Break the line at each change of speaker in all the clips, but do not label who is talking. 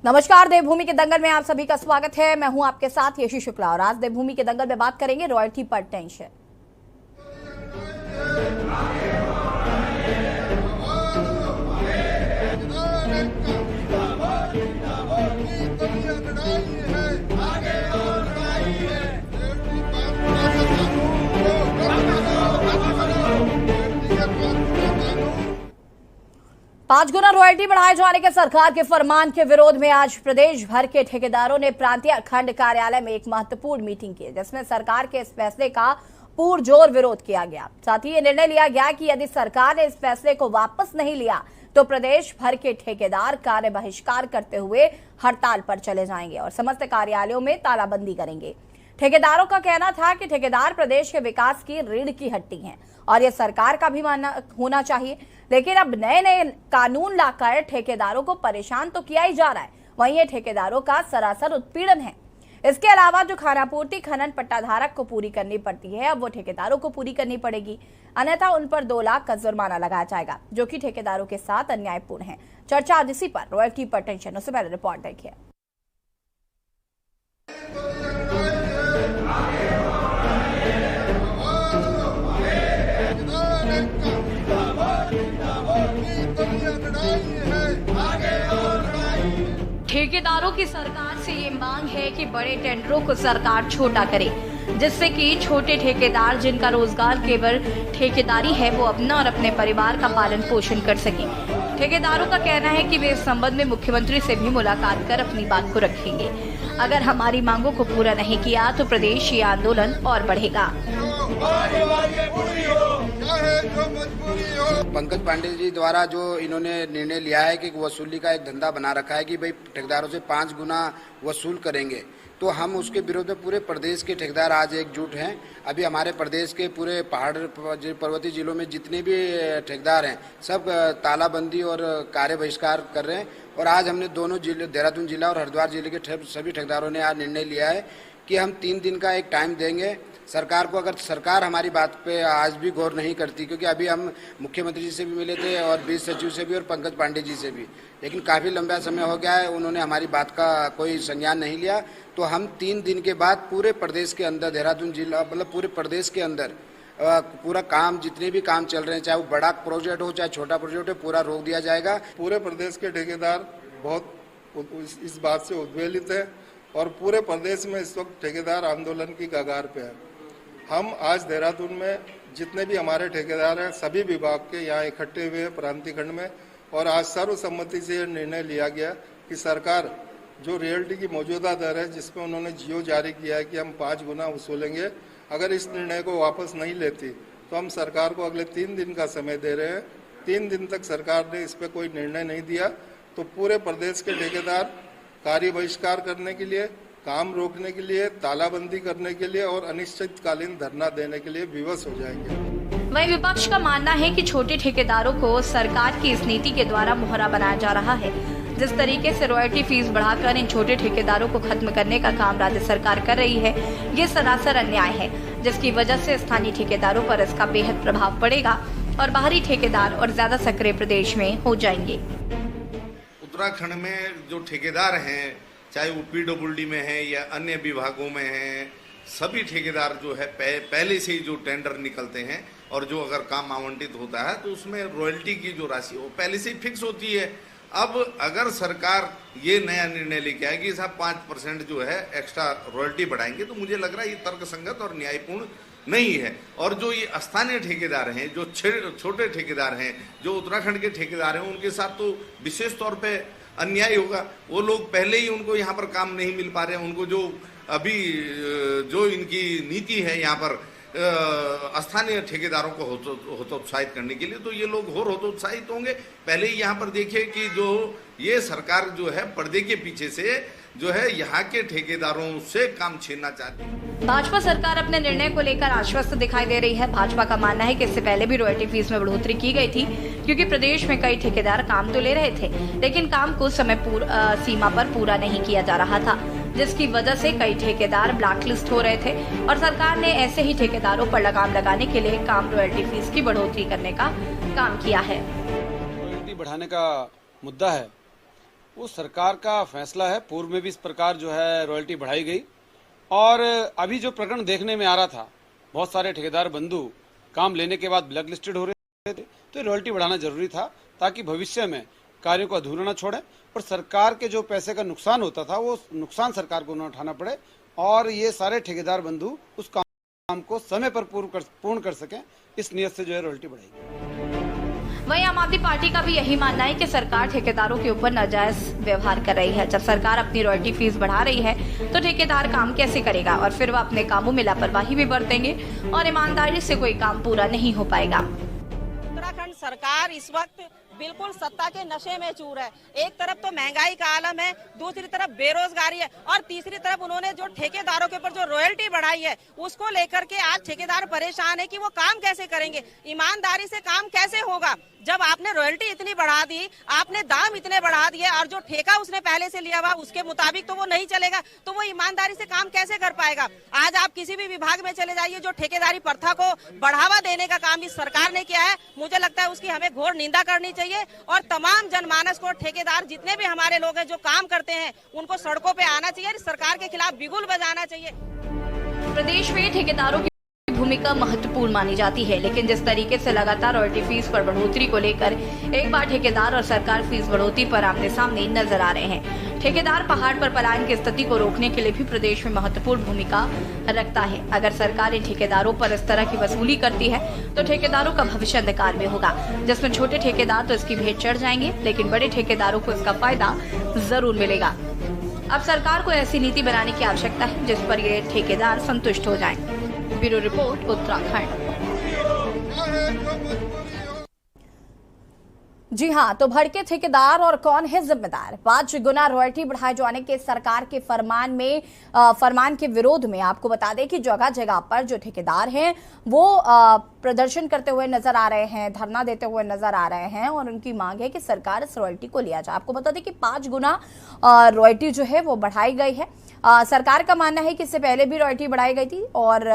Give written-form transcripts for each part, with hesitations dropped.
नमस्कार, देवभूमि के दंगल में आप सभी का स्वागत है। मैं हूं आपके साथ यशी शुक्ला और आज देवभूमि के दंगल में बात करेंगे रॉयल्टी पर टेंशन। पांच गुना रॉयल्टी बढ़ाए जाने के सरकार के फरमान के विरोध में आज प्रदेश भर के ठेकेदारों ने प्रांतीय खंड कार्यालय में एक महत्वपूर्ण मीटिंग की, जिसमें सरकार के इस फैसले का पुरजोर विरोध किया गया। साथ ही ये निर्णय लिया गया कि यदि सरकार ने इस फैसले को वापस नहीं लिया तो प्रदेश भर के ठेकेदार कार्य बहिष्कार करते हुए हड़ताल पर चले जाएंगे और समस्त कार्यालयों में तालाबंदी करेंगे। ठेकेदारों का कहना था कि ठेकेदार प्रदेश के विकास की रीढ़ की हड्डी हैं और यह सरकार का भी मानना होना चाहिए, लेकिन अब नए नए कानून लाकर ठेकेदारों को परेशान तो किया ही जा रहा है, वहीं ये ठेकेदारों का सरासर उत्पीड़न है। इसके अलावा जो खानापूर्ति खनन पट्टाधारक को पूरी करनी पड़ती है, अब वो ठेकेदारों को पूरी करनी पड़ेगी, अन्यथा उन पर 2 लाख का जुर्माना लगाया जाएगा, जो कि ठेकेदारों के साथ अन्यायपूर्ण है। चर्चा आज इसी पर रॉयल्टी पर टेंशन। उससे पहले रिपोर्ट देखिए। ठेकेदारों की सरकार से ये मांग है कि बड़े टेंडरों को सरकार छोटा करे, जिससे कि छोटे ठेकेदार जिनका रोजगार केवल ठेकेदारी है वो अपना और अपने परिवार का पालन पोषण कर सकें। ठेकेदारों का कहना है कि वे इस संबंध में मुख्यमंत्री से भी मुलाकात कर अपनी बात को रखेंगे। अगर हमारी मांगों को पूरा नहीं किया तो प्रदेश ये आंदोलन और बढ़ेगा।
पंकज पांडे जी द्वारा जो इन्होंने निर्णय लिया है कि वसूली का एक धंधा बना रखा है कि भाई ठेकेदारों से 5 गुना वसूल करेंगे, तो हम उसके विरोध में पूरे प्रदेश के ठेकेदार आज एकजुट हैं। अभी हमारे प्रदेश के पूरे पहाड़ पर्वतीय जिलों में जितने भी ठेकेदार हैं सब तालाबंदी और कार्य बहिष्कार कर रहे हैं और आज हमने दोनों जिले देहरादून जिला और हरिद्वार जिले के सभी ठेकेदारों ने आज निर्णय लिया है कि हम 3 दिन का एक टाइम देंगे सरकार को। अगर सरकार हमारी बात पे आज भी गौर नहीं करती, क्योंकि अभी हम मुख्यमंत्री जी से भी मिले थे और बीस सचिव से भी और पंकज पांडे जी से भी, लेकिन काफ़ी लंबा समय हो गया है, उन्होंने हमारी बात का कोई संज्ञान नहीं लिया। तो हम 3 दिन के बाद पूरे प्रदेश के अंदर देहरादून जिला मतलब पूरे प्रदेश के अंदर पूरा काम जितने भी काम चल रहे हैं, चाहे वो बड़ा प्रोजेक्ट हो चाहे छोटा प्रोजेक्ट हो, पूरा रोक दिया जाएगा।
पूरे प्रदेश के ठेकेदार बहुत इस बात से उद्वेलित है और पूरे प्रदेश में इस वक्त ठेकेदार आंदोलन की कगार पे है। हम आज देहरादून में जितने भी हमारे ठेकेदार हैं सभी विभाग के यहाँ इकट्ठे हुए हैं प्रांतीय खंड में, और आज सर्वसम्मति से यह निर्णय लिया गया कि सरकार जो रियल्टी की मौजूदा दर है जिसमें उन्होंने जियो जारी किया है कि हम 5 गुना वसूलेंगे, अगर इस निर्णय को वापस नहीं लेती तो हम सरकार को अगले 3 दिन का समय दे रहे हैं। 3 दिन तक सरकार ने इस पर कोई निर्णय नहीं दिया तो पूरे प्रदेश के ठेकेदार कार्य बहिष्कार करने के लिए, काम रोकने के लिए, तालाबंदी करने के लिए और अनिश्चितकालीन धरना देने के लिए विवश हो जाएंगे।
वहीं विपक्ष का मानना है कि छोटे ठेकेदारों को सरकार की इस नीति के द्वारा मोहरा बनाया जा रहा है। जिस तरीके से रॉयल्टी फीस बढ़ाकर इन छोटे ठेकेदारों को खत्म करने का काम राज्य सरकार कर रही है, ये सरासर अन्याय है, जिसकी वजह से स्थानीय ठेकेदारों पर इसका बेहद प्रभाव पड़ेगा और बाहरी ठेकेदार और ज्यादा सक्रिय प्रदेश में हो जाएंगे।
उत्तराखंड में जो ठेकेदार हैं, चाहे वो पीडब्ल्यूडी में है या अन्य विभागों में है, सभी ठेकेदार जो है पहले से ही जो टेंडर निकलते हैं और जो अगर काम आवंटित होता है तो उसमें रॉयल्टी की जो राशि वो पहले से ही फिक्स होती है। अब अगर सरकार ये नया निर्णय लेके आएगी साहब 5% जो है एक्स्ट्रा रॉयल्टी बढ़ाएंगे, तो मुझे लग रहा है ये तर्कसंगत और न्यायपूर्ण नहीं है। और जो ये स्थानीय ठेकेदार हैं, जो छोटे ठेकेदार हैं, जो उत्तराखंड के ठेकेदार हैं, उनके साथ तो विशेष तौर पे अन्याय होगा। वो लोग पहले ही उनको यहाँ पर काम नहीं मिल पा रहे हैं, उनको जो अभी जो इनकी नीति है यहाँ पर स्थानीय ठेकेदारों को हतोत्साहित करने के लिए, तो ये लोग और हतोत्साहित होंगे। पहले ही यहाँ पर देखिए कि जो ये सरकार जो है पर्दे के पीछे से जो है यहाँ के ठेकेदारों से काम छीनना चाहती है।
भाजपा सरकार अपने निर्णय को लेकर आश्वस्त दिखाई दे रही है। भाजपा का मानना है कि इससे पहले भी रॉयल्टी फीस में बढ़ोतरी की गई थी, क्योंकि प्रदेश में कई ठेकेदार काम तो ले रहे थे, लेकिन काम को समय सीमा पर पूरा नहीं किया जा रहा था, जिसकी वजह से कई ठेकेदार ब्लैकलिस्ट हो रहे थे और सरकार ने ऐसे ही ठेकेदारों पर लगाम लगाने के लिए काम रॉयल्टी फीस की बढ़ोतरी करने का काम किया है।
रॉयल्टी बढ़ाने का मुद्दा है वो सरकार का फैसला है। पूर्व में भी इस प्रकार जो है रॉयल्टी बढ़ाई गई और अभी जो प्रकरण देखने में आ रहा था, बहुत सारे ठेकेदार बंधु काम लेने के बाद ब्लैक लिस्टेड हो रहे थे, तो रॉयल्टी बढ़ाना जरूरी था ताकि भविष्य में कार्यों को अधूरा न छोड़े और सरकार के जो पैसे का नुकसान होता था वो नुकसान सरकार को न उठाना पड़े और ये सारे ठेकेदार बंधु उस काम को समय पर पूर्ण कर सकें, इस नियत से जो है रॉयल्टी बढ़ाई।
वहीं आम आदमी पार्टी का भी यही मानना है कि सरकार ठेकेदारों के ऊपर नाजायज व्यवहार कर रही है। जब सरकार अपनी रॉयल्टी फीस बढ़ा रही है तो ठेकेदार काम कैसे करेगा और फिर वह अपने कामों में लापरवाही भी बरतेंगे और ईमानदारी से कोई काम पूरा नहीं हो पाएगा।
उत्तराखंड सरकार इस वक्त बिल्कुल सत्ता के नशे में चूर है। एक तरफ तो महंगाई का आलम है, दूसरी तरफ बेरोजगारी है और तीसरी तरफ उन्होंने जो ठेकेदारों के ऊपर जो रॉयल्टी बढ़ाई है उसको लेकर के आज ठेकेदार परेशान है कि वो काम कैसे करेंगे, ईमानदारी से काम कैसे होगा। जब आपने रॉयल्टी इतनी बढ़ा दी, आपने दाम इतने बढ़ा दिए और जो ठेका उसने पहले से लिया हुआ उसके मुताबिक तो वो नहीं चलेगा, तो वो ईमानदारी से काम कैसे कर पाएगा। आज आप किसी भी विभाग में चले जाइए, जो ठेकेदारी प्रथा को बढ़ावा देने का काम इस सरकार ने किया है, मुझे लगता है उसकी हमें घोर निंदा करनी चाहिए और तमाम जनमानस को, ठेकेदार जितने भी हमारे लोग हैं जो काम करते हैं, उनको सड़कों पे आना चाहिए, सरकार के खिलाफ बिगुल बजाना चाहिए।
प्रदेश में ठेकेदारों की भूमिका महत्वपूर्ण मानी जाती है, लेकिन जिस तरीके से लगातार रॉयल्टी फीस पर बढ़ोतरी को लेकर एक बार ठेकेदार और सरकार फीस बढ़ोतरी पर आमने सामने नजर आ रहे हैं। ठेकेदार पहाड़ पर पलायन की स्थिति को रोकने के लिए भी प्रदेश में महत्वपूर्ण भूमिका रखता है। अगर सरकार इन ठेकेदारों पर इस तरह की वसूली करती है तो ठेकेदारों का भविष्य अंधकार में होगा, जिसमें छोटे ठेकेदार तो इसकी भेंट चढ़ जाएंगे, लेकिन बड़े ठेकेदारों को इसका फायदा जरूर मिलेगा। अब सरकार को ऐसी नीति बनाने की आवश्यकता है जिस पर ये ठेकेदार संतुष्ट हो जाएं। Bureau report, Uttarakhand. जी हाँ, तो भड़के ठेकेदार और कौन है जिम्मेदार? 5 गुना रॉयल्टी बढ़ाए जाने के सरकार के फरमान के विरोध में आपको बता दें कि जगह जगह पर जो ठेकेदार हैं वो प्रदर्शन करते हुए नजर आ रहे हैं, धरना देते हुए नजर आ रहे हैं और उनकी मांग है कि सरकार इस रॉयल्टी को लिया जाए। आपको बता दें कि 5 गुना रॉयल्टी जो है वो बढ़ाई गई है। सरकार का मानना है कि इससे पहले भी रॉयल्टी बढ़ाई गई थी और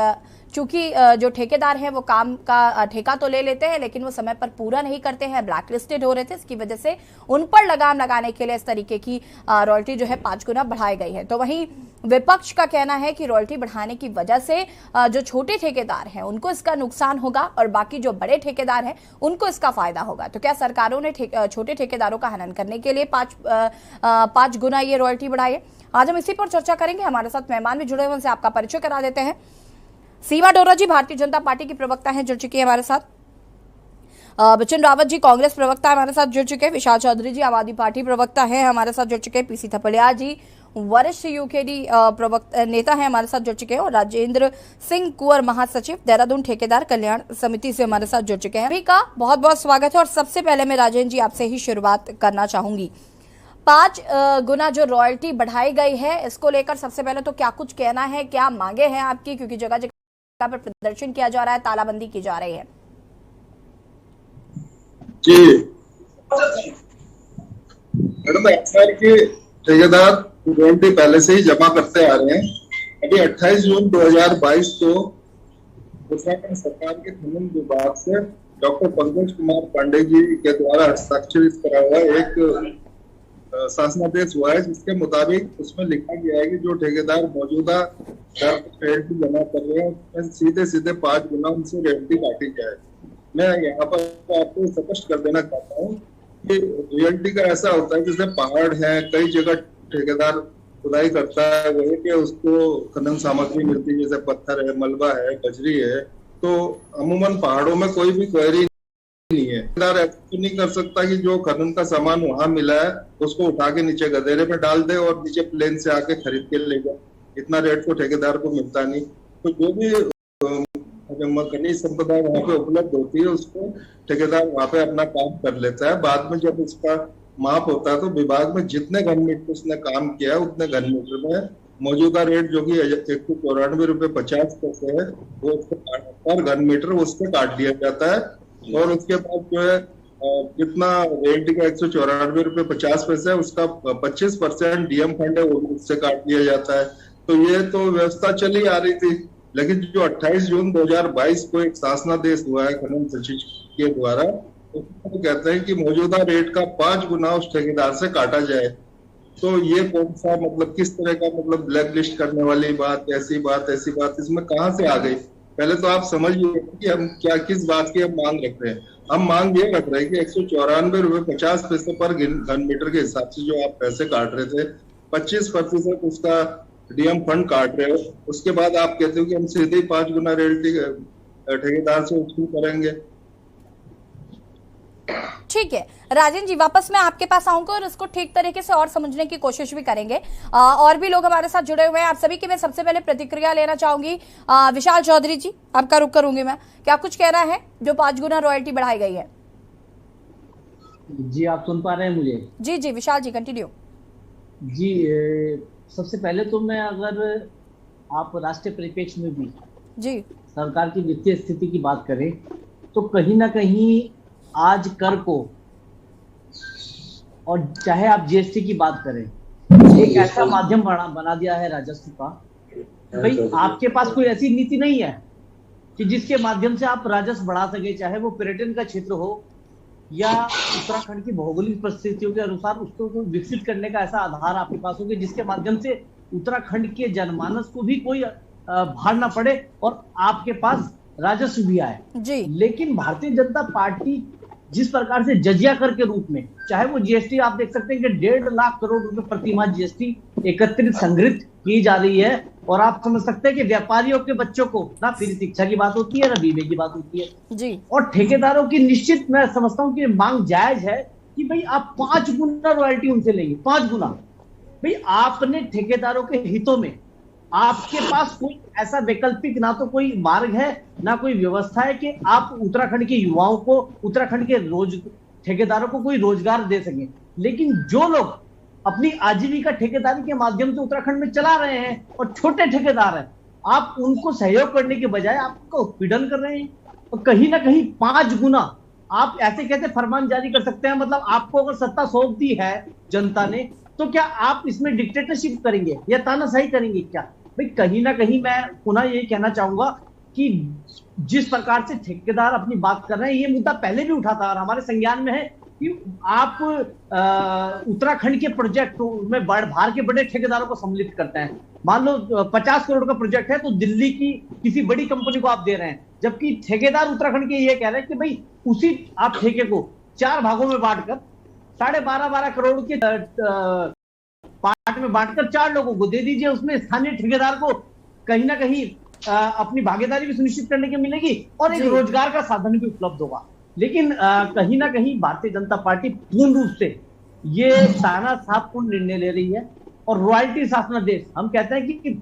चूंकि जो ठेकेदार हैं वो काम का ठेका तो ले लेते हैं लेकिन वो समय पर पूरा नहीं करते हैं, ब्लैक लिस्टेड हो रहे थे, इसकी वजह से उन पर लगाम लगाने के लिए इस तरीके की रॉयल्टी जो है 5 गुना बढ़ाई गई है। तो वहीं विपक्ष का कहना है कि रॉयल्टी बढ़ाने की वजह से जो छोटे ठेकेदार हैं उनको इसका नुकसान होगा और बाकी जो बड़े ठेकेदार हैं उनको इसका फायदा होगा। तो क्या सरकारों ने छोटे ठेकेदारों का हनन करने के लिए 5 गुना ये रॉयल्टी बढ़ाई है? आज हम इसी पर चर्चा करेंगे। हमारे साथ मेहमान भी जुड़े हुए, उनसे आपका परिचय करा देते हैं। सीमा डोरा जी भारतीय जनता पार्टी की प्रवक्ता हैं, जुड़ चुकी है हमारे साथ। बचिन रावत जी कांग्रेस प्रवक्ता हमारे साथ जुड़ चुके हैं। विशाल चौधरी जी आम आदमी पार्टी प्रवक्ता हैं, हमारे साथ जुड़ चुके हैं। पीसी थपलिया जी वरिष्ठ यूकेडी प्रवक्ता नेता हैं, हमारे साथ जुड़ चुके हैं। और राजेंद्र सिंह कुंवर महासचिव देहरादून ठेकेदार कल्याण समिति से हमारे साथ जुड़ चुके हैं। सभी का बहुत बहुत स्वागत है। और सबसे पहले मैं राजेंद्र जी आपसे ही शुरुआत करना चाहूंगी। 5 गुना जो रॉयल्टी बढ़ाई गई है इसको लेकर सबसे पहले तो क्या कुछ कहना है, क्या मांगे हैं आपकी? क्योंकि जगह जगह पर प्रदर्शन किया जा रहा है, तालाबंदी की जा रही है।
जी मैडम, एक्साइज के ठेकेदार रॉयल्टी पहले से ही जमा करते आ रहे हैं। अभी 28 जून 2022 को उत्तराखंड सरकार के खनन विभाग से डॉक्टर पंकज कुमार पांडे जी के द्वारा हस्ताक्षरित करा हुआ एक शासनादेश हुआ है, जिसके मुताबिक उसमें लिखा गया है कि जो ठेकेदार मौजूदा रॉयल्टी जमा कर रहे हैं सीधे सीधे 5 गुना उनसे रॉयल्टी काटी जाए। मैं यहाँ पर आपको स्पष्ट कर देना चाहता हूँ कि रॉयल्टी का ऐसा होता है, जैसे पहाड़ है, कई जगह ठेकेदार खुदाई करता है, वही के उसको खनन सामग्री मिलती है, जैसे पत्थर है, मलबा है, बजरी है, तो अमूमन पहाड़ों में कोई भी क्वेरी नहीं है। ठेकेदार ऐसा नहीं कर सकता कि जो खनन का सामान वहां मिला है उसको उठा के नीचे गधेरे में डाल दे और नीचे प्लेन से आके खरीद के ले जाए। इतना रेट तो ठेकेदार को मिलता नहीं। तो जो भी खनिज संपदा वहाँ पे उपलब्ध होती है उसको ठेकेदार वहाँ पे अपना काम कर लेता है। बाद में जब उसका माप होता है तो विभाग में जितने घन मीटर उसने काम किया है उतने घन मीटर में मौजूदा रेट जो कि 194 रुपये 50 पैसे है वो पर घन मीटर उससे काट लिया जाता है। और उसके बाद जो है जितना रेट का 194 रुपये 50 पैसे है उसका 25% डीएम फंड है वो उससे काट लिया जाता है। तो ये तो व्यवस्था चली आ रही थी, लेकिन जो 28 जून 2022 को एक शासनादेश हुआ है खनन सचिव के द्वारा, उसमें कहते हैं कि मौजूदा रेट का 5 गुना उस ठेकेदार से काटा जाए। तो ये कौन सा मतलब किस तरह का मतलब ब्लैक लिस्ट करने वाली बात, ऐसी बात इसमें कहाँ से आ गई? पहले तो आप समझिए कि हम क्या किस बात की हम मांग रख रहे हैं। हम मांग ये रख रहे हैं कि 194.50 पर घन मीटर के हिसाब से जो आप पैसे काट रहे थे, 25% उसका डीएम फंड काट रहे हो, उसके बाद आप कहते हो कि हम सीधे 5 गुना रॉयल्टी ठेकेदार से वसूल करेंगे।
ठीक है राजेंद्र जी, वापस मैं आपके पास आऊंगा और इसको ठीक तरीके से और समझने की कोशिश भी करेंगे। और भी लोग हमारे साथ जुड़े हुए हैं, आप सभी की मैं सबसे पहले प्रतिक्रिया लेना चाहूंगी। विशाल चौधरी जी, आपका रुख करूंगी मैं, क्या कुछ कहना है जो 5 गुना रॉयल्टी बढ़ाई गई है?
जी आप सुन पा रहे हैं मुझे?
जी जी विशाल जी कंटिन्यू।
जी सबसे पहले तो मैं, अगर आप राष्ट्रीय परिप्रेक्ष्य में भी
जी
सरकार की वित्तीय स्थिति की बात करें तो कहीं ना कहीं आज कर को, और चाहे आप जीएसटी की बात करें, एक ऐसा माध्यम बना दिया है राजस्व का। भाई आपके पास कोई ऐसी नीति नहीं है कि जिसके माध्यम से आप राजस्व बढ़ा सके, चाहे वो पर्यटन का क्षेत्र हो या उत्तराखंड की भौगोलिक परिस्थितियों के अनुसार उसको विकसित करने का ऐसा आधार आपके पास हो कि जिसके माध्यम से उत्तराखंड के जनमानस को भी कोई भार ना पड़े और आपके पास राजस्व भी आए
जी।
लेकिन भारतीय जनता पार्टी जिस प्रकार से जजिया कर के रूप में, चाहे वो जीएसटी आप देख सकते हैं कि 1.5 लाख करोड़ रुपए प्रति माह जीएसटी एकत्रित संग्रहित की जा रही है, और आप समझ सकते हैं कि व्यापारियों के बच्चों को ना फ्री शिक्षा की बात होती है ना बीमे की बात होती है
जी।
और ठेकेदारों की निश्चित मैं समझता हूं कि मांग जायज है कि भाई आप 5 गुना रॉयल्टी उनसे लेंगे, 5 गुना। भाई आपने ठेकेदारों के हितों में, आपके पास कोई ऐसा वैकल्पिक ना तो कोई मार्ग है ना कोई व्यवस्था है कि आप उत्तराखंड के युवाओं को, उत्तराखंड के ठेकेदारों को कोई रोजगार दे सकें। लेकिन जो लोग अपनी आजीविका ठेकेदारी के माध्यम से उत्तराखंड में चला रहे हैं और छोटे ठेकेदार हैं, आप उनको सहयोग करने के बजाय आपका उत्पीड़न कर रहे हैं। और कहीं ना कहीं 5 गुना आप ऐसे कैसे फरमान जारी कर सकते हैं? मतलब आपको अगर सत्ता सौंप दी है जनता ने, तो क्या आप इसमें डिक्टेटरशिप करेंगे या तानाशाही करेंगे क्या? भाई कहीं ना कहीं मैं पुनः यही कहना चाहूंगा कि जिस प्रकार से ठेकेदार अपनी बात कर रहे हैं, ये मुद्दा पहले भी उठा था और हमारे संज्ञान में है कि आप उत्तराखंड के प्रोजेक्ट में बाहर के बड़े ठेकेदारों को सम्मिलित करते हैं। मान लो 50 करोड़ का प्रोजेक्ट है तो दिल्ली की किसी बड़ी कंपनी को आप दे रहे हैं, जबकि ठेकेदार उत्तराखंड के ये कह रहे हैं कि भाई उसी आप ठेके को 4 भागों में बांटकर 12.5 करोड़ के पार्ट में बांटकर 4 लोगों को दे दीजिए। उसमें स्थानीय ठेकेदार को कहीं ना कहीं अपनी भागीदारी भी सुनिश्चित करने की मिलेगी और एक रोजगार का साधन भी उपलब्ध होगा। लेकिन कहीं ना कहीं भारतीय जनता पार्टी पूर्ण रूप से ये तानाशाहपूर्ण निर्णय ले रही है और रॉयल्टी शासनादेश हम कहते हैं कि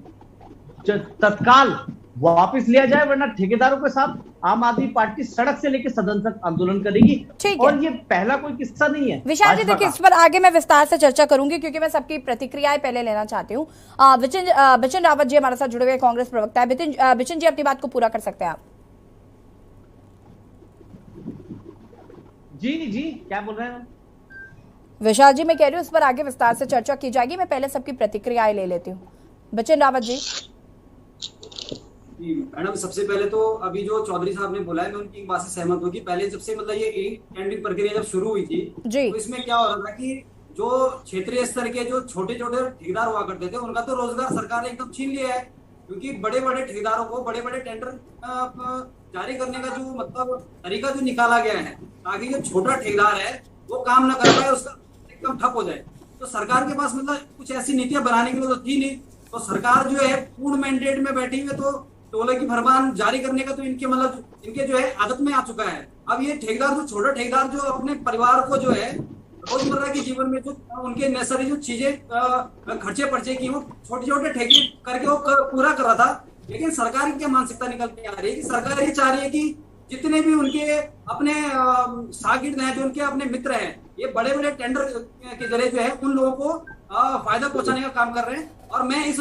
तत्काल वापस लिया जाए, वरना ठेकेदारों के साथ आम आदमी पार्टी सड़क से लेकर सदन तक आंदोलन करेगी। और ये पहला कोई किस्सा नहीं है।
विशाल जी देखिए, इस पर आगे मैं विस्तार से चर्चा करूंगी क्योंकि मैं सबकी प्रतिक्रियाएं पहले लेना चाहती हूँ। बिपिन रावत जी हमारे साथ जुड़े हुए कांग्रेस प्रवक्ता है। बिपिन जी अपनी बात को पूरा कर सकते हैं आप?
जी क्या बोल रहे हैं?
विशाल जी मैं कह रही हूँ इस पर आगे विस्तार से चर्चा की जाएगी, मैं पहले सबकी प्रतिक्रियाएं ले लेती हूँ। बिपिन रावत जी।
मैडम सबसे पहले तो अभी जो चौधरी साहब ने बोला है, मैं उनकी बात से सहमत हूँ कि पहले जब से मतलब ये टेंडरिंग प्रक्रिया जब शुरू हुई थी तो इसमें क्या हो रहा था कि जो क्षेत्रीय स्तर के जो छोटे छोटे ठेकेदार हुआ करते थे उनका तो रोजगार सरकार ने एकदम छीन लिया है, क्योंकि बड़े बड़े ठेकेदारों को बड़े बड़े टेंडर जारी करने का जो मतलब तरीका जो निकाला गया है ताकि जो छोटा ठेकेदार है वो काम न कर पाए, उसका एकदम ठप हो जाए। तो सरकार के पास मतलब कुछ ऐसी नीतियां बनाने की तो थी नहीं, तो सरकार जो है पूर्ण मैंडेट में बैठी हुई, तो टोले की फरमान जारी करने का तो इनके मतलब इनके जो है आदत में आ चुका है। अब ये ठेकेदार जो छोटा ठेकेदार जो अपने परिवार को जो है रोजमर्रा के जीवन में जो उनके नेसेसरी जो चीजें खर्चे पर्चे की वो छोटे छोटे ठेके करके वो पूरा कर रहा था। लेकिन सरकार की क्या मानसिकता निकल के आ रही है कि सरकार ये चाह रही है कि जितने भी उनके अपने शागिर्द हैं, जो उनके अपने मित्र हैं, ये बड़े बड़े टेंडर के जरिए जो है उन लोगों को फायदा पहुंचाने का काम कर रहे हैं। और मैं इस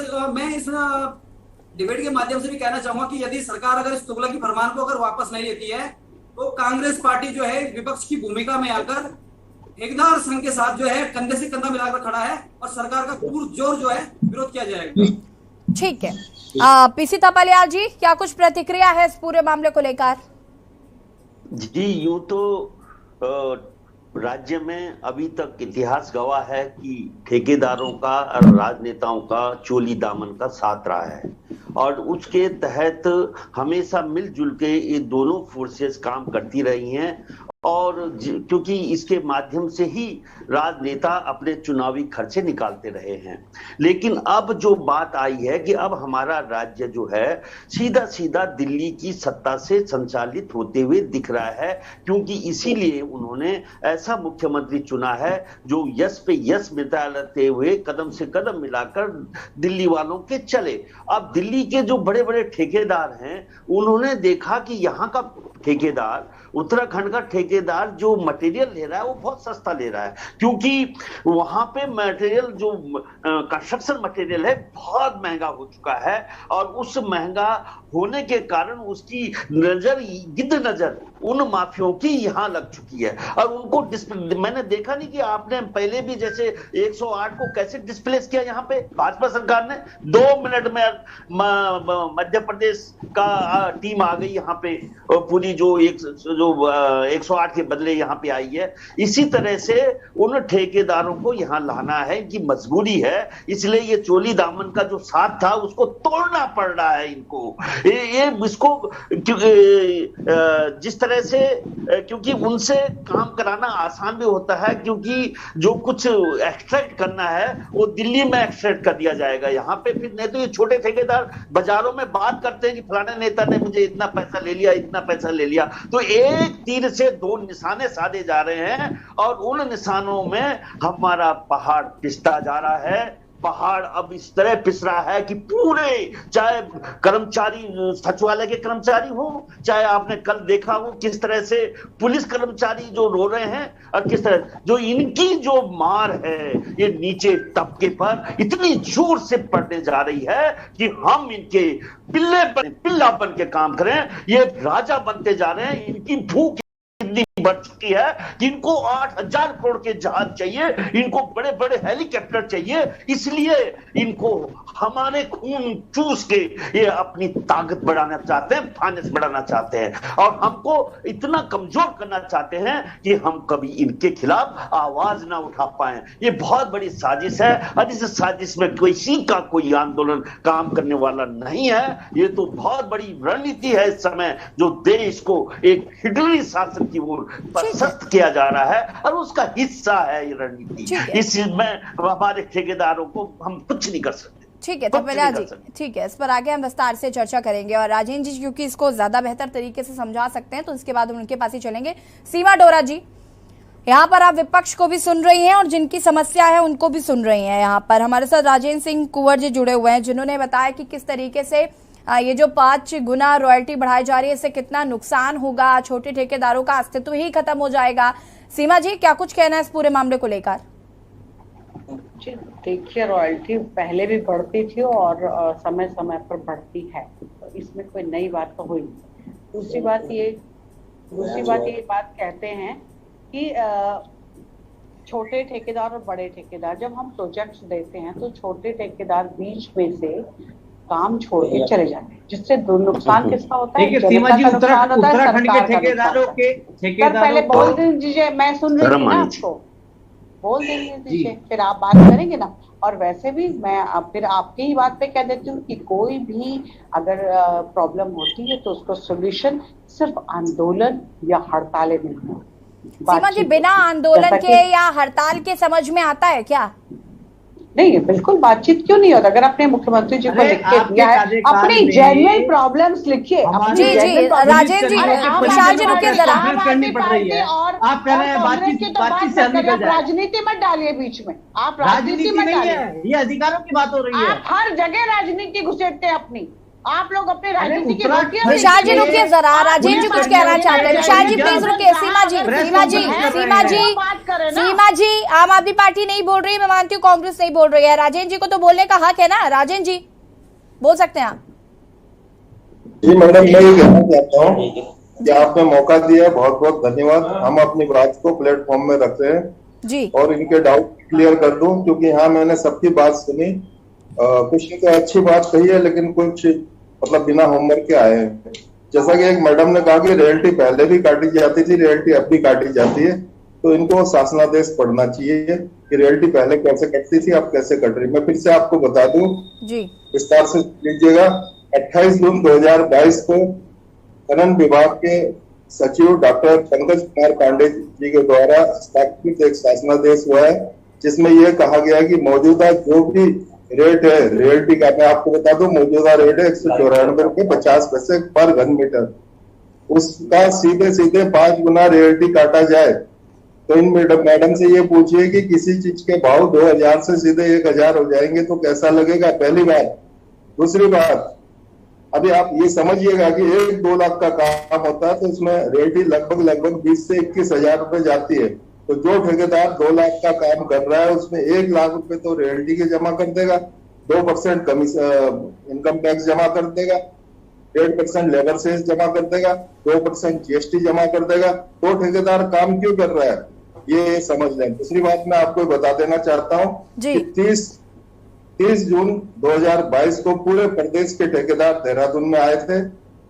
डिबेट के माध्यम से भी कहना चाहूंगा कि यदि सरकार अगर इस तुगलकी फरमान को अगर वापस नहीं लेती है तो कांग्रेस पार्टी जो है विपक्ष की भूमिका में आकर ठेकेदार संघ के साथ जो है कंधे से कंधा मिलाकर खड़ा है और सरकार का पुरजोर जो है विरोध किया जाएगा।
ठीक है, पीसी तापालियाल जी क्या कुछ प्रतिक्रिया है इस पूरे मामले को लेकर?
जी यूं तो राज्य में अभी तक इतिहास गवाह है कि ठेकेदारों का और राजनेताओं का चोली दामन का साथ रहा है और उसके तहत हमेशा मिलजुल के ये दोनों फोर्सेस काम करती रही हैं और क्योंकि इसके माध्यम से ही राजनेता अपने चुनावी खर्चे निकालते रहे हैं। लेकिन अब जो बात आई है कि अब हमारा राज्य जो है सीधा सीधा दिल्ली की सत्ता से संचालित होते हुए दिख रहा है, क्योंकि इसीलिए उन्होंने ऐसा मुख्यमंत्री चुना है जो यश पे यश मिलाते हुए कदम से कदम मिलाकर दिल्ली वालों के चले। अब दिल्ली के जो बड़े बड़े ठेकेदार हैं उन्होंने देखा कि यहाँ का ठेकेदार, उत्तराखंड का ठेकेदार जो मटेरियल ले रहा है वो बहुत सस्ता ले रहा है, क्योंकि वहां पे मटेरियल जो कंस्ट्रक्शन मटेरियल है बहुत महंगा हो चुका है और उस महंगा होने के कारण उसकी नजर गिद्ध नजर उन माफियों की यहाँ लग चुकी है और उनको मैंने देखा नहीं कि आपने पहले भी जैसे 108 को कैसे डिस्प्लेस किया यहाँ पे भाजपा सरकार ने 2 मिनट में मध्य प्रदेश का टीम आ गई यहाँ पे पूरी जो 108 के बदले यहाँ पे आई है। इसी तरह से उन ठेकेदारों को यहाँ लाना है, इनकी मजबूरी है, इसलिए ये चोली दामन का जो साथ था उसको तोड़ना पड़ रहा है इनको। ये इसको जिस तरह से क्योंकि उनसे काम कराना आसान भी होता है, क्योंकि जो कुछ एक्सट्रैक्ट करना है वो दिल्ली में एक्सट्रैक्ट कर दिया जाएगा यहाँ पे। फिर नहीं तो ये छोटे ठेकेदार बाजारों में बात करते हैं कि फलाने नेता ने मुझे इतना पैसा ले लिया, इतना पैसा ले लिया, तो एक तीर से 2 निशाने साधे जा रहे हैं और उन निशानों में हमारा पहाड़ पिसता जा रहा है। पहाड़ अब इस तरह पिस रहा है कि पूरे, चाहे कर्मचारी सचिवालय के कर्मचारी हो, चाहे आपने कल देखा हो किस तरह से पुलिस कर्मचारी जो रो रहे हैं और किस तरह जो इनकी जो मार है ये नीचे तबके पर इतनी जोर से पड़ने जा रही है कि हम इनके पिल्ला बन के काम करें, ये राजा बनते जा रहे हैं। इनकी भूख बढ़ चुकी है कि इनको 8,000 करोड़ के जहाज चाहिए, इनको बड़े बड़े हेलीकॉप्टर चाहिए, इसलिए इनको हमारे खून चूस के ये अपनी ताकत बढ़ाना चाहते हैं, फाइनेंस बढ़ाना चाहते हैं और हमको इतना कमजोर करना चाहते हैं कि हम कभी इनके खिलाफ आवाज ना उठा पाए। ये बहुत बड़ी साजिश है और इस साजिश में किसी का कोई आंदोलन काम करने वाला नहीं है। ये तो बहुत बड़ी रणनीति है इस समय जो देश को एक हिटलरी शासन की ओर सख्त किया जा रहा है और उसका हिस्सा है ये रणनीति। इसमें हमारे ठेकेदारों को हम कुछ नहीं कर सकते।
ठीक है, तो पहला जी ठीक है, इस पर आगे हम विस्तार से चर्चा करेंगे और राजेंद्र जी क्योंकि इसको ज्यादा बेहतर तरीके से समझा सकते हैं तो इसके बाद हम उनके पास ही चलेंगे। सीमा डोरा जी, यहाँ पर आप विपक्ष को भी सुन रही हैं और जिनकी समस्या है उनको भी सुन रही हैं। यहाँ पर हमारे साथ राजेंद्र सिंह कुंवर जी जुड़े हुए हैं जिन्होंने बताया कि किस तरीके से ये जो 5 गुना रॉयल्टी बढ़ाई जा रही है इससे कितना नुकसान होगा, छोटे ठेकेदारों का अस्तित्व ही खत्म हो जाएगा। सीमा जी, क्या कुछ कहना है इस पूरे मामले को लेकर?
देखिए, रॉयल्टी पहले भी बढ़ती थी और समय समय पर बढ़ती है, तो इसमें कोई नई बात तो हुई नहीं। दूसरी बात ये बात कहते हैं कि छोटे ठेकेदार और बड़े ठेकेदार, जब हम प्रोजेक्ट्स देते हैं तो छोटे ठेकेदार बीच में से काम छोड़ के चले जाते हैं, जिससे नुकसान किसका होता है? जनता का नुकसान होता है, सरकार का नुकसान। पहले बोल दीजिए, मैं सुन रही थी ना आपको, बोल दीजिए फिर आप बात करेंगे ना। और वैसे भी मैं फिर आपकी ही बात पे कह देती हूँ कि कोई भी अगर प्रॉब्लम होती है तो उसको सोल्यूशन सिर्फ आंदोलन या हड़तालें नहीं है।
सीमा जी, बिना आंदोलन के या हड़ताल के समझ में आता है क्या?
नहीं, बिल्कुल बातचीत क्यों नहीं होता? अगर अपने मुख्यमंत्री जी को लिख के दिया है, अपनी जेन्युइन प्रॉब्लम्स लिखिए।
जी जी, राजेंद्र जी, विशाल जी रुकिए जरा।
करनी पड़ रही है। आप कह रहे हैं बातचीत से हल निकल जाए।
राजनीति मत डालिए बीच में, आप राजनीति मत डालिए।
ये अधिकारों की बात हो रही है।
आप हर जगह राजनीति घुसेड़ते हैं अपनी, आप लोग अपने राजनीति की
विशाल जी रुकिए जरा, राजेंद्र जी कुछ कहना चाहते हैं। विशाल जी प्लीज रुकिए। सीमा जी, आम आदमी पार्टी नहीं बोल रही, मैं मानती हूँ कांग्रेस नहीं बोल रही है, राजेंद्र जी को तो बोलने का हक है ना। राजेंद्र जी बोल सकते हैं आप।
जी मैडम, मैं ये कहना चाहता हूँ कि आपने मौका दिया, बहुत बहुत धन्यवाद। हम अपनी बात को प्लेटफॉर्म में रखते हैं
जी
और इनके डाउट क्लियर कर दूं, क्योंकि यहाँ मैंने सबकी बात सुनी। कुछ ने तो अच्छी बात कही है लेकिन कुछ मतलब बिना होमवर्क के आए हैं। जैसा कि एक मैडम ने कहा कि रॉयल्टी पहले भी काटी जाती थी, रॉयल्टी अब भी काटी जाती है। तो इनको शासनादेश पढ़ना चाहिए कि रॉयल्टी पहले कैसे कटती थी, अब कैसे कट रही। मैं फिर से आपको बता दूं
जी,
विस्तार से लीजिएगा। 28 जून 2022 को खनन विभाग के सचिव डॉक्टर पंकज कुमार पांडे जी के द्वारा स्थापित एक शासनादेश हुआ है, जिसमें यह कहा गया है कि मौजूदा जो भी रेट है रॉयल्टी का, मैं आपको बता दूं मौजूदा रेट है 194.50 पर घन मीटर, उसका सीधे 5 गुना रॉयल्टी काटा जाए। तो इन मैडम से ये पूछिए कि किसी चीज के भाव 2000 से सीधे 1000 हो जाएंगे तो कैसा लगेगा, पहली बात। दूसरी बात, अभी आप ये समझिएगा कि 1-2 लाख का काम होता है तो उसमें रॉयल्टी लगभग 20 से 21 हजार रुपए जाती है। तो जो ठेकेदार 2 लाख का काम कर रहा है उसमें 1 लाख रुपए तो रॉयल्टी के जमा कर देगा, 2% इनकम टैक्स जमा कर देगा, 1.5% लेबर सेस जमा कर देगा, 2% जीएसटी जमा कर देगा। तो ठेकेदार काम क्यों कर रहा है, ये समझ लें। दूसरी बात मैं आपको बता देना चाहता हूँ कि 30 जून 2022 को पूरे प्रदेश के ठेकेदार देहरादून में आए थे।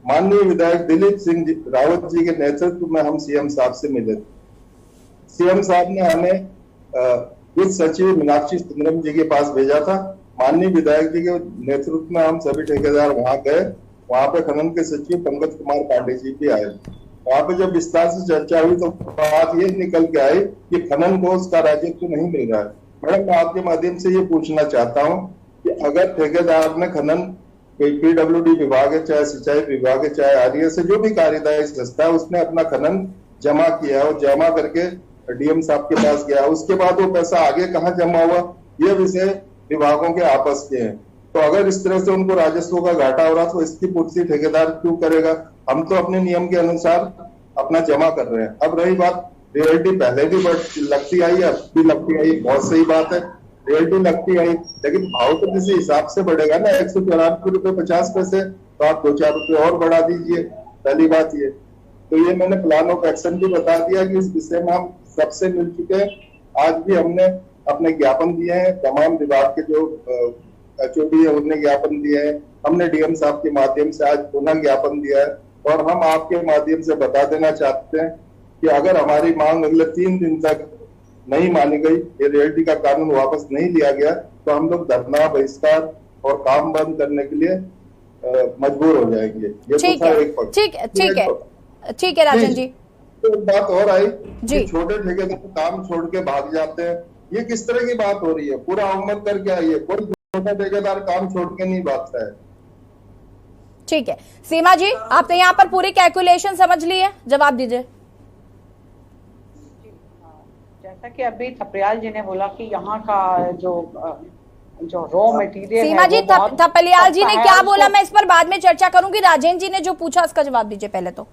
माननीय विधायक दिलीप सिंह रावत जी के नेतृत्व में हम सीएम साहब से मिले थे। सीएम साहब ने हमें वित्त सचिव मीनाक्षी सुंदरम जी के पास भेजा था। माननीय विधायक जी के नेतृत्व में हम सभी ठेकेदार वहां गए। वहां पे खनन के सचिव पंकज कुमार पांडे जी भी आए। वहां पे जब विस्तार से चर्चा हुई तो बात ये निकल के आई कि खनन को उसका राजस्व नहीं मिल रहा है। मैडम, मैं आपके माध्यम से ये पूछना चाहता हूँ कि अगर ठेकेदार ने खनन, पीडब्ल्यूडी विभाग है, चाहे सिंचाई विभाग है, चाहे आरईएस है, जो भी कार्यदायी संस्था है, उसने अपना खनन जमा किया और जमा करके डीएम साहब के पास गया, उसके बाद वो पैसा आगे कहाँ जमा हुआ, ये विषय विभागों के आपस के हैं। तो अगर इस तरह से उनको राजस्व का घाटा हो रहा तो इसकी पूर्ति ठेकेदार क्यों करेगा? हम तो अपने नियम के अनुसार अपना जमा कर रहे हैं। अब रही बात, रॉयल्टी पहले भी लगती आई, अब भी लगती आई, बहुत सही बात है, रॉयल्टी लगती आई, लेकिन भाव तो किसी हिसाब से बढ़ेगा ना। 194.50 तो आप 2-4 रुपए और बढ़ा दीजिए, पहली बात ये। तो ये मैंने प्लान ऑफ एक्शन भी बता दिया कि इस विषय में हम सबसे मिल चुके हैं। आज भी हमने अपने ज्ञापन दिए हैं, तमाम विभाग के जो एचओडी है उन्हें ज्ञापन दिए हैं। हमने डीएम साहब के माध्यम से आज पुनः ज्ञापन दिया है और हम आपके माध्यम से बता देना चाहते हैं कि अगर हमारी मांग अगले 3 दिन तक नहीं मानी गई, ये रॉयल्टी का कानून वापस नहीं लिया गया, तो हम लोग धरना, बहिष्कार और काम बंद करने के लिए मजबूर हो जाएंगे। ये
ठीक है राजन जी।
तो बात और आई कि छोटे ठेकेदार काम छोड़ के भाग जाते हैं, ये किस तरह की बात हो रही है? पूरा उम्मत करके आई है, कोई छोटा ठेकेदार काम छोड़ के नहीं भागता है।
ठीक है सीमा जी, आपने यहाँ पर पूरी कैलकुलेशन समझ ली है, जवाब दीजिए।
जैसा कि अभी थपलियाल जी ने बोला कि यहाँ का जो रॉ मटेरियल,
सीमा जी, थपलियाल जी ने क्या बोला मैं इस पर बाद में चर्चा करूंगी। राजेंद्र जी ने जो पूछा उसका जवाब दीजिए पहले। तो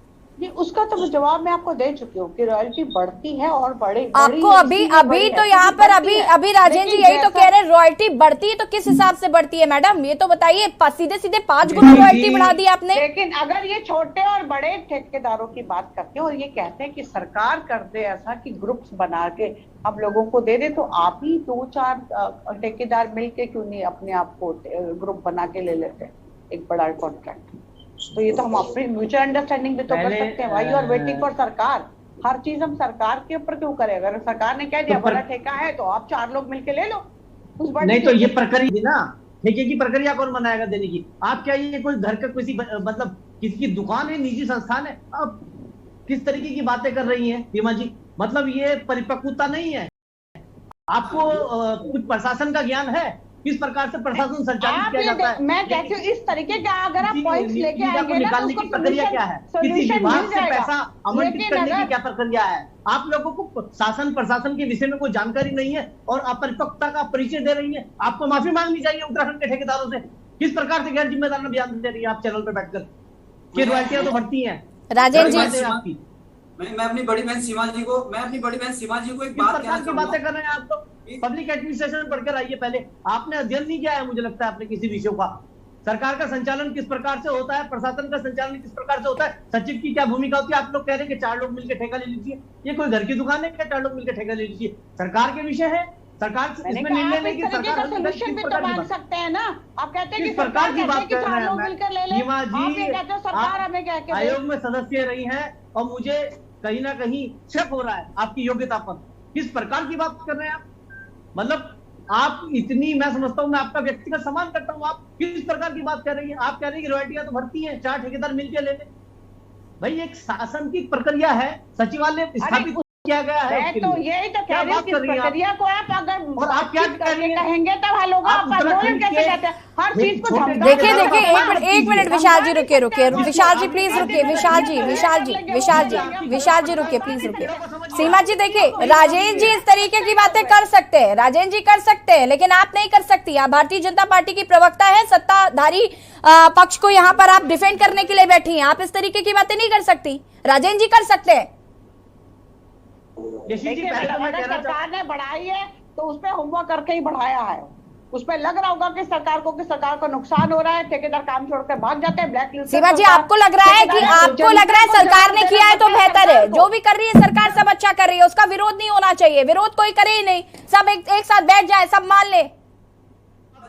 उसका तो जवाब मैं आपको दे चुकी हूँ कि रॉयल्टी बढ़ती है और
आपको अभी तो यहाँ पर अभी राजेंद्र जी यही तो कह रहे हैं, रॉयल्टी बढ़ती है तो किस हिसाब से बढ़ती है मैडम, ये तो बताइए। सीधे 5 गुना रॉयल्टी बढ़ा दी आपने।
लेकिन अगर ये छोटे और बड़े ठेकेदारों की बात करते हैं और ये कहते हैं कि सरकार कर दे ऐसा कि ग्रुप्स बना के आप लोगों को दे दे, तो आप ही 2-4 ठेकेदार मिलके क्यों नहीं अपने आप को ग्रुप बना के ले लेते एक बड़ा कॉन्ट्रैक्ट? तो ये तो हम अपनी म्यूचुअल अंडरस्टैंडिंग भी तो कर सकते हैं। Why you are waiting for सरकार? हर चीज हम सरकार के ऊपर क्यों करें? अगर सरकार ने कह दिया बड़ा ठेका है तो आप 4 लोग मिलके ले लो।
नहीं तो ये प्रक्रिया ना, ठेके की प्रक्रिया कौन बनाएगा देने की? आप क्या ये कोई घर का किसी मतलब किसी की दुकान है, निजी संस्थान है? आप किस तरीके की बातें कर रही हैं सीमा जी? मतलब ये परिपक्वता नहीं है। आपको कुछ प्रशासन का ज्ञान है? किस प्रकार से प्रशासन संचालित किया जाता है?
मैं कहती हूँ इस तरीके का अगर आप पॉइंट्स लेके आएंगे ना,
निकालने की प्रक्रिया क्या है? किसी विभाग से पैसा आवंटित करने की क्या प्रक्रिया है? आप लोगों को शासन प्रशासन के विषय में कोई जानकारी नहीं है और अपरिपक्वता का परिचय दे रही है। आपको माफी मांगनी चाहिए उत्तराखंड के ठेकेदारों से। किस प्रकार से गैर जिम्मेदार बयान दे रही है आप चैनल पर बैठकर कि रॉयल्टियां तो बढ़ती है।
राजेंद्र जी,
आपकी
मैं अपनी बड़ी बहन सीमा जी को एक बात कहना
की बातें कर रहे हैं। आप तो पब्लिक एडमिनिस्ट्रेशन पढ़कर आइए पहले। आपने अध्ययन नहीं किया है मुझे लगता है आपने किसी विषय का। सरकार का संचालन किस प्रकार से होता है, प्रशासन का संचालन किस प्रकार से होता है, सचिव की क्या भूमिका होती है। आप लोग कह रहे हैं कि 4 लोग मिलकर ठेका ले लीजिए। ये कोई घर की दुकान है क्या 4 लोग मिलकर ठेका ले लीजिए? सरकार के विषय है, सरकार इसमें निर्णय लेगी। सरकार
सोल्यूशन भी तो मान सकते हैं ना। आप कहते हैं कि
सरकार की बात कर रहे हैं।
सरकार हमें क्या
आयोग में सदस्य रही हैं और मुझे कहीं ना कहीं शक हो रहा है आपकी योग्यता पर। किस प्रकार की बात कर रहे हैं आप? मतलब आप इतनी, मैं समझता हूं, मैं आपका व्यक्तिगत सम्मान करता हूं, आप किस प्रकार की बात कर रही हैं? आप कह रहे हैं कि रॉयल्टियां तो भरती हैं, 4 ठेकेदार मिलकर ले लें। भाई एक शासन की प्रक्रिया है, सचिवालय स्थापित किया गया है।
तो यही तो कह रही हूँ कि प्रक्रिया को आप अगर
और आप क्या
कहेंगे तब हल होगा। आप आंदोलन कैसे कहते हैं? हर चीज को
देखिए एक मिनट विशाल जी रुकिए विशाल जी प्लीज रुकिए, विशाल जी रुकिए प्लीज रुकिए। सीमा जी देखिए, राजेंद्र जी इस तरीके की बातें कर सकते हैं, राजेंद्र जी कर सकते हैं, लेकिन आप नहीं कर सकती। आप भारतीय जनता पार्टी की प्रवक्ता है, सत्ताधारी पक्ष को यहाँ पर आप डिफेंड करने के लिए बैठी हैं। आप इस तरीके की बातें नहीं कर सकती, राजेंद्र जी कर सकते हैं।
सरकार ने बढ़ाई है तो उसपे होमवर्क करके ही बढ़ाया है। उसपे लग रहा होगा कि सरकार को नुकसान हो रहा है, ठेकेदार काम छोड़कर भाग जाते हैं, ब्लैकलिस्ट।
सीमा जी आपको लग रहा है सरकार ने किया है तो बेहतर है? जो भी कर रही है सरकार सब अच्छा कर रही है, उसका विरोध नहीं होना चाहिए। विरोध कोई करे ही नहीं, सब एक साथ बैठ जाए, सब मान ले।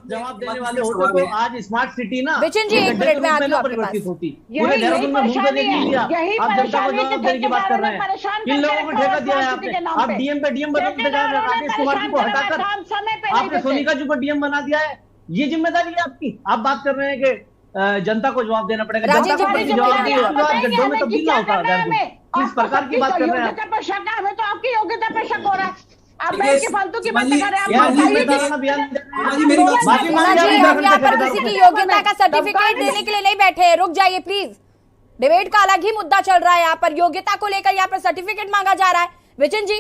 जवाब देने वाले होते तो आज स्मार्ट सिटी ना
विचिन जी 1 मिनट में
परिवर्तित होती। पूरे देहरादून में मुंह पे नहीं दिया, आप जनता को जवाब देने की बात कर रहे हैं। किन लोगों को ठेका दिया है आपने? आप डीएम पे डीएम बदलते जा रहे हैं, राकेश कुमार जी को हटाकर आपने सोनिका जी को डीएम बना दिया है। ये जिम्मेदारी है आपकी। आप बात कर रहे हैं कि जनता को जवाब देना पड़ेगा, जनता को जवाब दिया गड्ढों में तब्दील ना होता है। किस प्रकार की बात कर रहे हैं?
हमें तो आपकी योग्यता पे शक हो रहा है। आप फालतू की बातें कर रहे हैं।
किसी की योग्यता का सर्टिफिकेट देने के लिए नहीं बैठे, रुक जाइए प्लीज। डिबेट का अलग ही मुद्दा चल रहा है यहाँ पर, योग्यता को लेकर यहाँ पर सर्टिफिकेट मांगा जा रहा है। विचिन जी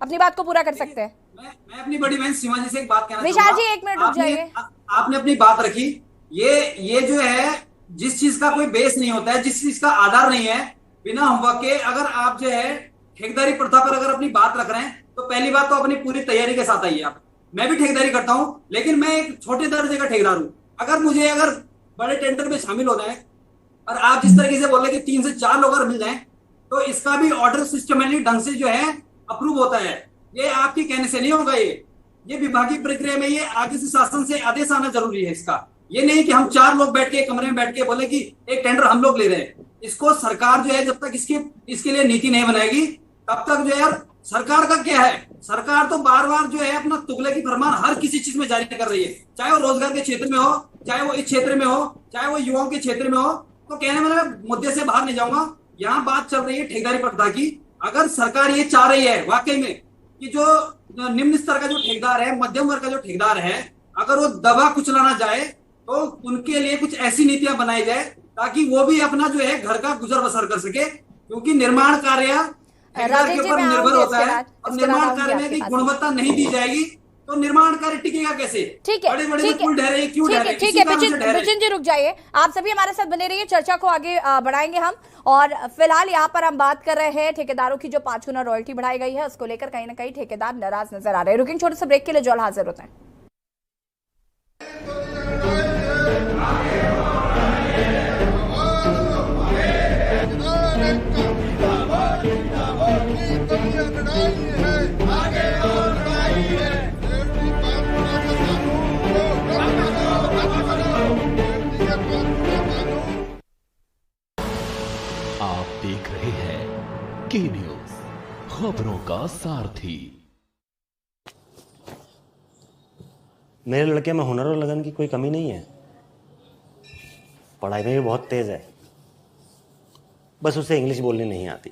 अपनी बात को पूरा कर सकते हैं।
मैं अपनी बड़ी बहन सीमा जी से एक बात कहना
चाहूंगा। विशाल जी 1 मिनट रुक जाइए।
आपने अपनी बात रखी, ये जो है जिस चीज का कोई बेस नहीं होता है, जिस चीज का आधार नहीं है, बिना होमवर्क के अगर आप जो है ठेकेदारी प्रथा पर अगर अपनी बात रख रहे हैं तो पहली बात तो अपनी पूरी तैयारी के साथ आइए। आप, मैं भी ठेकेदारी करता हूं, लेकिन मैं एक छोटे दर्जे का ठेकेदार हूं। अगर बड़े टेंडर में शामिल हो जाए और आप जिस तरीके से बोल रहे कि 3 से 4 लोग अगर मिल जाएं तो इसका भी ऑर्डर सिस्टमैटिक ढंग से जो है अप्रूव होता है। ये आपके कहने से नहीं होगा। ये विभागीय प्रक्रिया में ये आगे से शासन से आदेश आना जरूरी है इसका। ये नहीं कि हम 4 लोग बैठ के कमरे में बैठ के बोले कि एक टेंडर हम लोग ले रहे हैं। इसको सरकार जो है जब तक इसके लिए नीति नहीं बनाएगी तब तक जो है सरकार का क्या है, सरकार तो बार बार जो है अपना तुगले की फरमान हर किसी चीज में जारी कर रही है, चाहे वो रोजगार के क्षेत्र में हो, चाहे वो इस क्षेत्र में हो, चाहे वो युवाओं के क्षेत्र में हो। तो कहने में मुद्दे से बाहर नहीं जाऊंगा। यहाँ बात चल रही है ठेकेदारी प्रथा की। अगर सरकार ये चाह रही है वाकई में कि जो निम्न स्तर का जो ठेकेदार है, मध्यम वर्ग का जो ठेकेदार है, अगर वो दबा कुचलाना जाए तो उनके लिए कुछ ऐसी नीतियां बनाई जाए ताकि वो भी अपना जो है घर का गुजर बसर कर सके, क्योंकि निर्माण कार्य ठेकेदार के ऊपर निर्भर होता है। और निर्माण कार्य में यदि गुणवत्ता नहीं दी जाएगी तो निर्माण कार्य टिकेगा कैसे?
ठीक है, ठीक है विचिन जी रुक जाइए। आप सभी हमारे साथ बने रहिए, चर्चा को आगे बढ़ाएंगे हम। और फिलहाल यहाँ पर हम बात कर रहे हैं ठेकेदारों की जो 5 गुना रॉयल्टी बढ़ाई गई है, उसको लेकर कहीं ना कहीं ठेकेदार नाराज नजर आ रहे हैं। रुकिंग छोटे से ब्रेक के लिए, जल्द हाजिर होते हैं।
आप देख रहे हैं के न्यूज, खबरों का सारथी।
मेरे लड़के में हुनर और लगन की कोई कमी नहीं है, पढ़ाई में भी बहुत तेज है, बस उसे इंग्लिश बोलनी नहीं आती।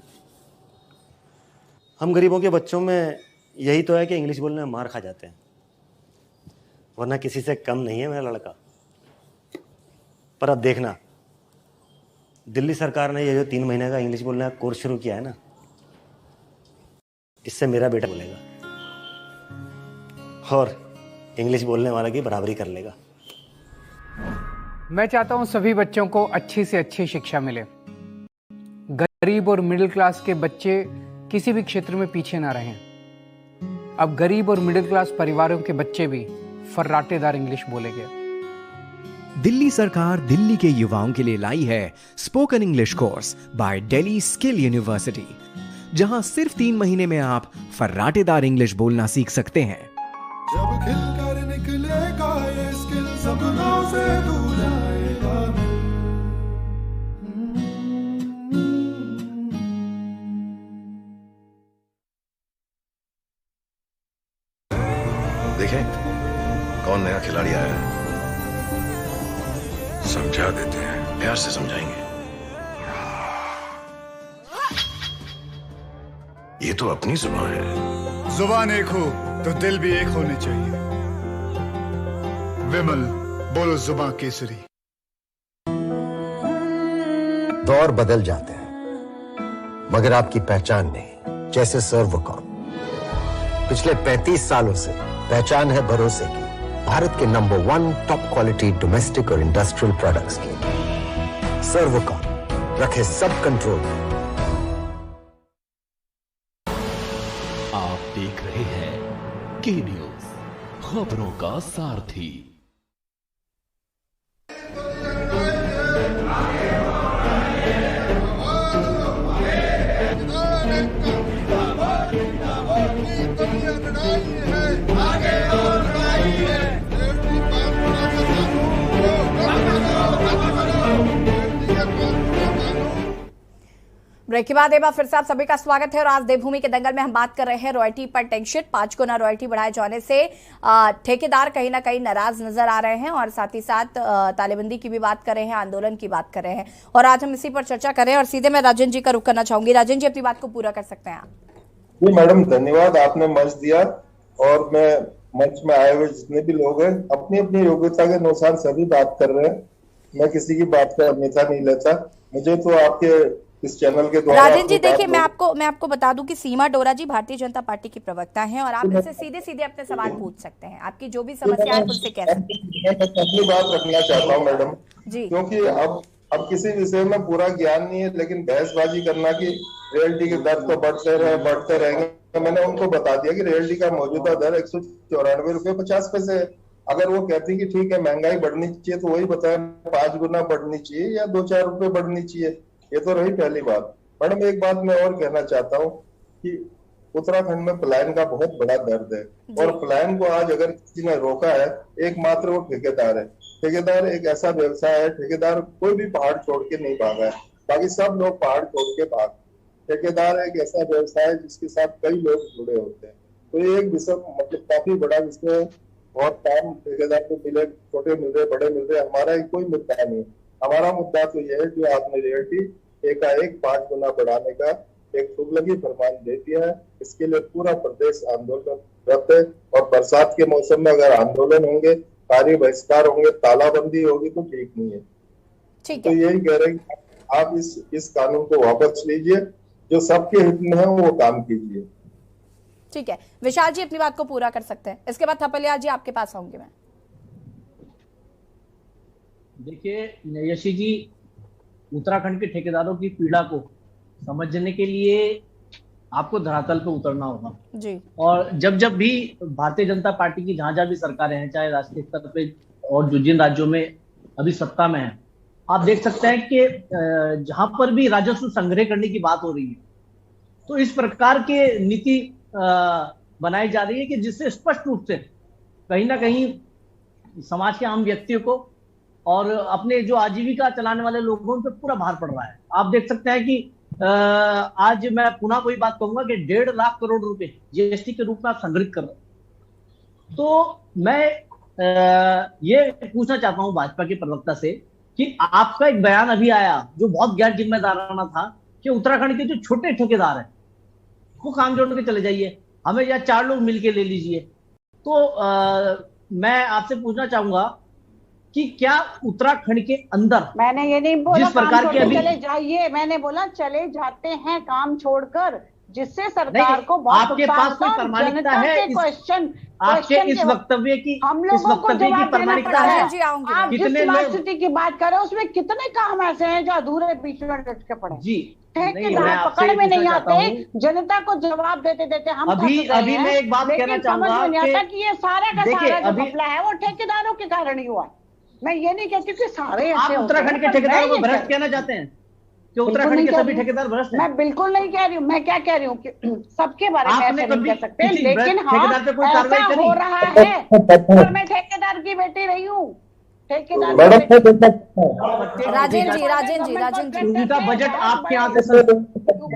हम गरीबों के बच्चों में यही तो है कि इंग्लिश बोलने में मार खा जाते हैं, वरना किसी से कम नहीं है मेरा लड़का। पर अब देखना, दिल्ली सरकार ने ये जो 3 महीने का इंग्लिश बोलने का कोर्स शुरू किया है ना, इससे मेरा बेटा बोलेगा और इंग्लिश बोलने वाला की बराबरी कर लेगा।
मैं चाहता हूं सभी बच्चों को अच्छी से अच्छी शिक्षा मिले। गरीब और मिडिल क्लास के बच्चे किसी भी क्षेत्र में पीछे ना रहें। अब गरीब और मिडिल क्लास परिवारों के बच्चे भी फर्राटेदार इंग्लिश बोलेंगे।
दिल्ली सरकार दिल्ली के युवाओं के लिए लाई है spoken English course by Delhi skill university, जहां सिर्फ 3 महीने में आप फर्राटेदार इंग्लिश बोलना सीख सकते हैं।
जब खिलकर निकलेगा ये स्किल, सपनों से दूर जाएगा।
नया खिलाड़ी आया है, समझा देते हैं, प्यार से समझाएंगे। ये तो अपनी जुबान है।
जुबान एक हो तो दिल भी एक होने चाहिए। विमल, बोलो जुबान केसरी।
दौर बदल जाते हैं मगर आपकी पहचान नहीं। जैसे सर्वकॉम पिछले 35 सालों से पहचान है भरोसे की, भारत के नंबर 1 टॉप क्वालिटी डोमेस्टिक और इंडस्ट्रियल प्रोडक्ट्स की। सर्वकॉम रखे सब कंट्रोल में।
आप देख रहे हैं के न्यूज, खबरों का सारथी।
ब्रेक के बाद एक बार फिर से आप सभी का स्वागत है और आज देवभूमि के दंगल में हम बात कर रहे हैं रॉयल्टी पर टेंशन। 5 गुना रॉयल्टी बढ़ाए जाने से ठेकेदार कहीं ना कहीं नाराज नजर आ रहे हैं और साथ ही साथ तालेबंदी की भी बात कर रहे हैं, आंदोलन की बात कर रहे हैं और आज हम इसी पर चर्चा कर रहे हैं और सीधे मैं राजन जी का रुख करना चाहूंगी। राजन जी, अपनी बात को पूरा कर सकते हैं आप?
जी मैडम, धन्यवाद, आपने मंच दिया और मैं मंच में आए हुए जितने भी लोग हैं अपनी अपनी योग्यता के अनुसार सभी बात कर रहे हैं। मैं किसी की बात का अन्यथा नहीं लेता। मुझे तो आपके इस चैनल के द्वारा
राजन जी देखिए, मैं आपको बता दूं कि सीमा डोरा जी भारतीय जनता पार्टी की प्रवक्ता हैं और आप इनसे सीधे सीधे अपने सवाल पूछ सकते हैं। आपकी जो भी समस्या है उनसे कह सकते हैं।
मैं अपनी बात रखना चाहता हूँ मैडम
जी,
क्योंकि अब किसी विषय में पूरा ज्ञान नहीं है, लेकिन बहसबाजी करना कि रियल्टी के दर तो बढ़ते रहेंगे। मैंने उनको बता दिया कि रियल्टी का मौजूदा दर 194 रुपये 50 पैसे है। अगर वो कहती कि ठीक है महंगाई बढ़नी चाहिए तो वही बताएं 5 गुना बढ़नी चाहिए या 2-4 रुपए बढ़नी चाहिए। ये तो रही पहली बात। मैडम एक बात मैं और कहना चाहता हूँ कि उत्तराखंड में पलायन का बहुत बड़ा दर्द है और पलायन को आज अगर किसी ने रोका है एकमात्र वो ठेकेदार है। ठेकेदार एक ऐसा व्यवसाय है, ठेकेदार कोई भी पहाड़ छोड़ के नहीं भागा है, बाकी सब लोग पहाड़ छोड़ के भाग। ठेकेदार एक ऐसा व्यवसाय है जिसके साथ कई लोग जुड़े होते हैं। तो ये एक विषय मतलब काफी बड़ा विषय, बहुत काम ठेकेदार को मिले, छोटे मिल रहे बड़े मिल रहे, हमारा कोई मुद्दा नहीं। हमारा मुद्दा तो यह है जो आपने रियल्टी एकाएक 5 गुना बढ़ाने का एक शुभलगी फरमान दे दिया है। इसके लिए पूरा प्रदेश आंदोलनरत है और बरसात के मौसम में अगर आंदोलन होंगे, कार्य बहिष्कार होंगे, तालाबंदी होगी तो ठीक नहीं है। तो यही कह रहे हैं आप इस कानून को वापस लीजिए, जो सबके हित में है वो काम कीजिए।
ठीक है, विशाल जी अपनी बात को पूरा कर सकते हैं। इसके बाद थपलिया जी आपके पास आऊंगी मैं।
देखिए यशी जी, उत्तराखंड के ठेकेदारों की पीड़ा को समझने के लिए आपको धरातल पे उतरना होगा
जी। और
जब भी भारतीय जनता पार्टी की जहां भी सरकारें हैं, चाहे राष्ट्रीय स्तर पे और जो जिन राज्यों में अभी सत्ता में है, आप देख सकते हैं कि जहां पर भी राजस्व संग्रह करने की बात हो रही है तो इस प्रकार के नीति बनाई जा रही है कि जिससे स्पष्ट रूप से कहीं ना कहीं समाज के आम व्यक्तियों को और अपने जो आजीविका चलाने वाले लोगों पर पूरा भार पड़ रहा है। आप देख सकते हैं कि आज मैं पुनः कोई बात कहूंगा कि 1.5 लाख करोड़ रुपए जीएसटी के रूप में आप संग्रहित कर रहे हैं। तो मैं ये पूछना चाहता हूं भाजपा के प्रवक्ता से कि आपका एक बयान अभी आया जो बहुत गैर जिम्मेदाराना था कि उत्तराखंड के जो छोटे ठेकेदार हैं वो काम जोड़ के चले जाइए, हमें या 4 लोग मिलके ले लीजिए। तो मैं आपसे पूछना चाहूंगा कि क्या उत्तराखंड के अंदर,
मैंने ये नहीं बोला
जिस प्रकार के अभी
चले जाइए, मैंने बोला चले जाते हैं काम छोड़कर, जिससे सरकार को बहुत
आपके पास कोई प्रामाणिकता है
क्वेश्चन
आपके इस वक्तव्य की,
हम लोगों को जवाब देना पड़ता है। आप जिस
कितने
स्मार्ट सिटी की बात कर रहे हो उसमें कितने काम ऐसे हैं जो अधूरे बीच में लटके पड़े
जी,
ठेकेदार पकड़ में नहीं आते, जनता को जवाब देते देते हम
अभी मैं एक बात कहना चाहूंगा
कि ये सारा का सारा जो मसला है वो ठेकेदारों के कारण ही हुआ। मैं ये नहीं कहती कि सारे
आप उत्तराखंड के ठेकेदारों को भ्रष्ट कहना चाहते हैं कि उत्तराखंड के सभी ठेकेदार भ्रष्ट हैं?
मैं बिल्कुल नहीं कह रही हूँ। मैं क्या कह रही हूँ कि सबके बारे में ऐसे नहीं कह सकते, लेकिन हाँ ऐसा हो रहा है। और मैं ठेकेदार की बेटी रही हूँ,
राजेंद्र जी
उनका बजट आपके यहाँ से सर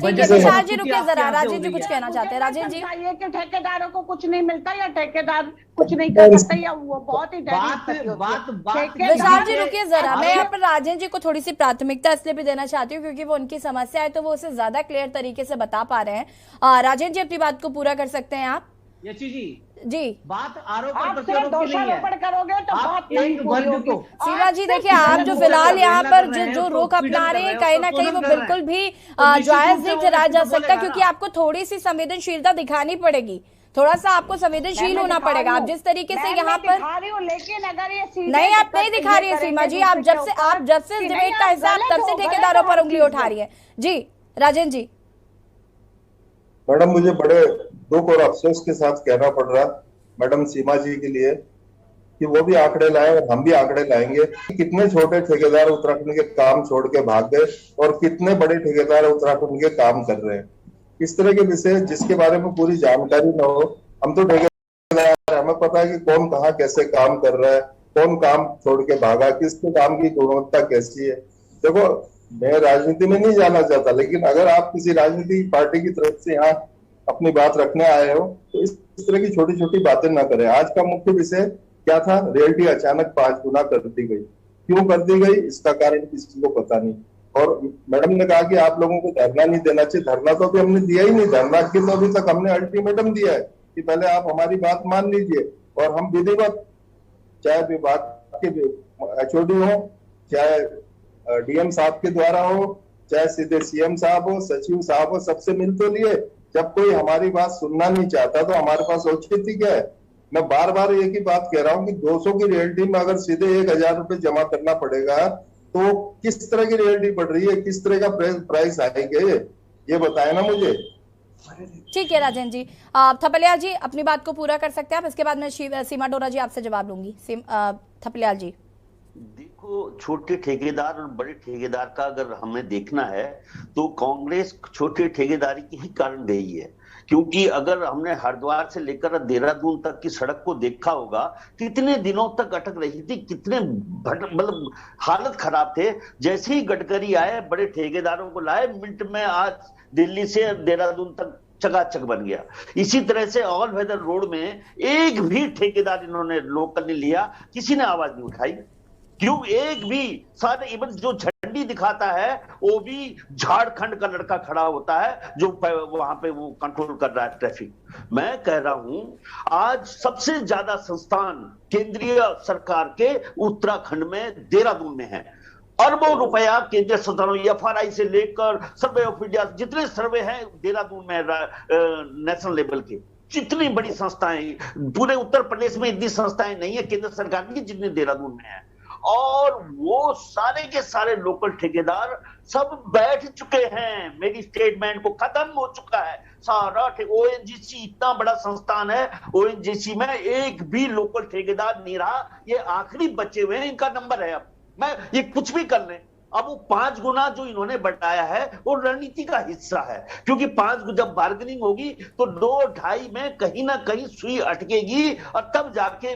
विशाल जी रुकिए जरा, राजेंद्र जी कुछ कहना चाहते हैं। राजेंद्र जी,
ये कि ठेकेदारों को कुछ नहीं मिलता या ठेकेदार कुछ नहीं कर सकते या वो बहुत ही
विशाल जी रुकिए जरा, मैं यहाँ पर राजेंद्र जी को थोड़ी सी प्राथमिकता इसलिए भी देना चाहती हूँ क्योंकि वो उनकी समस्या है तो वो उसे ज्यादा क्लियर तरीके से बता पा रहे हैं। राजेंद्र जी अपनी बात को पूरा कर सकते हैं आप। जी
बात आरोप करोगे तो
बात नहीं होगी।
सीमा जी देखिए, आप जो फिलहाल यहाँ पर जो रुख अपना रहे हैं कहीं ना कहीं वो बिल्कुल भी जायज नहीं ठहराया जा सकता क्योंकि आपको थोड़ी सी संवेदनशीलता दिखानी पड़ेगी, थोड़ा सा आपको संवेदनशील होना पड़ेगा। आप जिस तरीके से यहाँ पर
लेकिन अगर ये
नहीं, आप नहीं दिखा रही है सीमा जी, आप जब से डिबेट का हिस्सा आप तब से ठेकेदारों पर उंगली उठा रही है। जी राजेंद्र जी।
मैडम, मुझे बड़े दुख और अफसोस के साथ कहना पड़ रहा मैडम सीमा जी के लिए कि वो भी आंकड़े लाए और हम भी आंकड़े लाएंगे। कितने छोटे ठेकेदार उत्तराखंड के काम छोड़ के भाग गए और कितने बड़े ठेकेदार उत्तराखंड के काम कर रहे हैं। इस तरह के विषय जिसके बारे में पूरी जानकारी न हो, हम तो ठेकेदार, हमें पता है कि कौन कहाँ कैसे काम कर रहा है, कौन काम छोड़ के भागा, किसके काम की गुणवत्ता कैसी है। देखो, मैं राजनीति में नहीं जाना चाहता, लेकिन अगर आप किसी राजनीतिक पार्टी की तरफ से यहाँ अपनी बात रखने आए हो तो इस तरह की छोटी छोटी बातें ना करें। आज का मुख्य विषय क्या था? रियल्टी अचानक 5 गुना कर दी गई। क्यों कर दी गई इसका कारण किसी को पता नहीं। और मैडम ने कहा कि आप लोगों को धरना नहीं देना चाहिए। धरना तो अभी हमने दिया ही नहीं। धरना की तो अभी तक हमने अल्टीमेटम दिया है कि पहले आप हमारी बात मान लीजिए और हम विधिवत, चाहे विभाग के HOD हो, चाहे DM साहब के द्वारा हो, चाहे सीधे CM साहब हो, सचिव साहब हो, सबसे मिल तो लिए। जब कोई हमारी बात सुनना नहीं चाहता तो हमारे पास औचित्य क्या है? मैं बार बार एक ही बात कह रहा हूँ कि 200 की रियल्टी में अगर सीधे 1000 रुपए जमा करना पड़ेगा तो किस तरह की रियल्टी पड़ रही है, किस तरह का प्राइस आएंगे, ये बताए ना मुझे।
ठीक है राजेंद्र जी। थपलियाल जी अपनी बात को पूरा कर सकते हैं आप, इसके बाद मैं सीमा डोरा जी आपसे जवाब लूंगी। थपलियाल जी,
देखो, छोटे ठेकेदार और बड़े ठेकेदार का अगर हमें देखना है तो कांग्रेस छोटे ठेकेदारी के ही कारण रही है। क्योंकि अगर हमने हरिद्वार से लेकर देहरादून तक की सड़क को देखा होगा, कितने दिनों तक अटक रही थी, कितने मतलब हालत खराब थे। जैसे ही गडकरी आए, बड़े ठेकेदारों को लाए, मिनट में आज दिल्ली से देहरादून तक चकाचक बन गया। इसी तरह से ऑल वेदर रोड में एक भी ठेकेदार इन्होंने लोकल नहीं लिया, किसी ने आवाज नहीं उठाई। क्यों? एक भी सारे, इवन जो झंडी दिखाता है वो भी झारखंड का लड़का खड़ा होता है जो वहां पे वो कंट्रोल कर रहा है ट्रैफिक। मैं कह रहा हूं आज सबसे ज्यादा संस्थान केंद्रीय सरकार के उत्तराखंड में, देहरादून में है। अरबों रुपया केंद्रीय संस्थानों, FRI से लेकर सर्वे ऑफ इंडिया, जितने सर्वे हैं देहरादून में नेशनल लेवल के, जितनी बड़ी संस्थाएं, पूरे उत्तर प्रदेश में इतनी संस्थाएं नहीं है केंद्र सरकार की जितनी देहरादून में है। और वो सारे के सारे लोकल ठेकेदार सब बैठ चुके हैं। मेरी स्टेटमेंट को खत्म हो चुका है सारा। ONGC इतना बड़ा संस्थान है, ONGC में एक भी लोकल ठेकेदार नहीं रहा। ये आखिरी बचे हुए हैं, इनका नंबर है। अब मैं ये कुछ भी कर लें, अब वो 5 गुना जो इन्होंने बढ़ाया है वो रणनीति का हिस्सा है। क्योंकि 5 जब बार्गेनिंग होगी तो 2-2.5 में कहीं ना कहीं सुई अटकेगी और तब जाके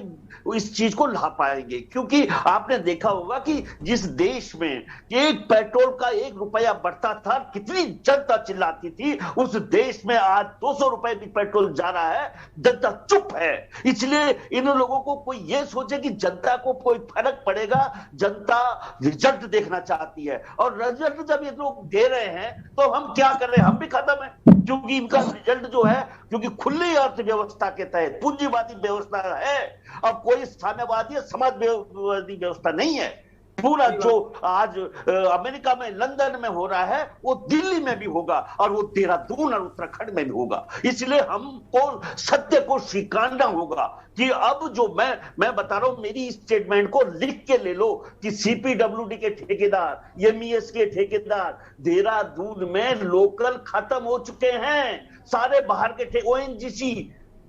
इस चीज को ला पाएंगे। क्योंकि आपने देखा होगा कि जिस देश में एक पेट्रोल का 1 रुपया बढ़ता था, कितनी जनता चिल्लाती थी, उस देश में आज 200 रुपए भी पेट्रोल जा रहा है, जनता चुप है। इसलिए इन लोगों को कोई ये सोचे कि जनता को कोई फर्क पड़ेगा। जनता रिजल्ट देखना चाहती है और रिजल्ट जब ये लोग दे रहे हैं तो हम क्या कर रहे हैं? हम भी खत्म है। क्योंकि इनका रिजल्ट जो है, क्योंकि खुली अर्थव्यवस्था के तहत पूंजीवादी व्यवस्था है, अब कोई साम्यवादी समाजवादी व्यवस्था नहीं है। पूरा जो आज अमेरिका में, लंदन में हो रहा है वो दिल्ली में भी होगा और वो देहरादून और उत्तराखंड में भी होगा। इसलिए हमको सत्य को स्वीकारना होगा कि अब जो मैं बता रहा हूं, मेरी स्टेटमेंट को लिख के ले लो कि CPWD के ठेकेदार, MES के ठेकेदार देहरादून में लोकल खत्म हो चुके हैं। सारे बाहर के ONGC,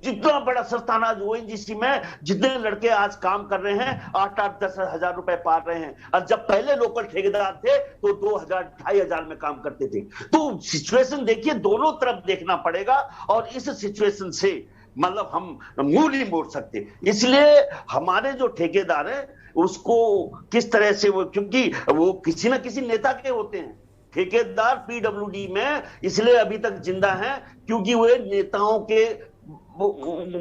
जितना बड़ा संस्थान आज ONGC में, जितने लड़के आज काम कर रहे हैं 8-10 हजार रुपए पा रहे हैं। और जब पहले लोकल ठेकेदार थे तो 2,000-2,500 में काम करते थे। तो सिचुएशन देखिए, दोनों तरफ देखना पड़ेगा और इस सिचुएशन से मतलब हम मुंह नहीं मोड़ सकते। इसलिए हमारे जो ठेकेदार हैं, उसको किस तरह से क्योंकि वो किसी ना किसी नेता के होते हैं। ठेकेदार पीडब्ल्यूडी में इसलिए अभी तक जिंदा हैं क्योंकि वे नेताओं के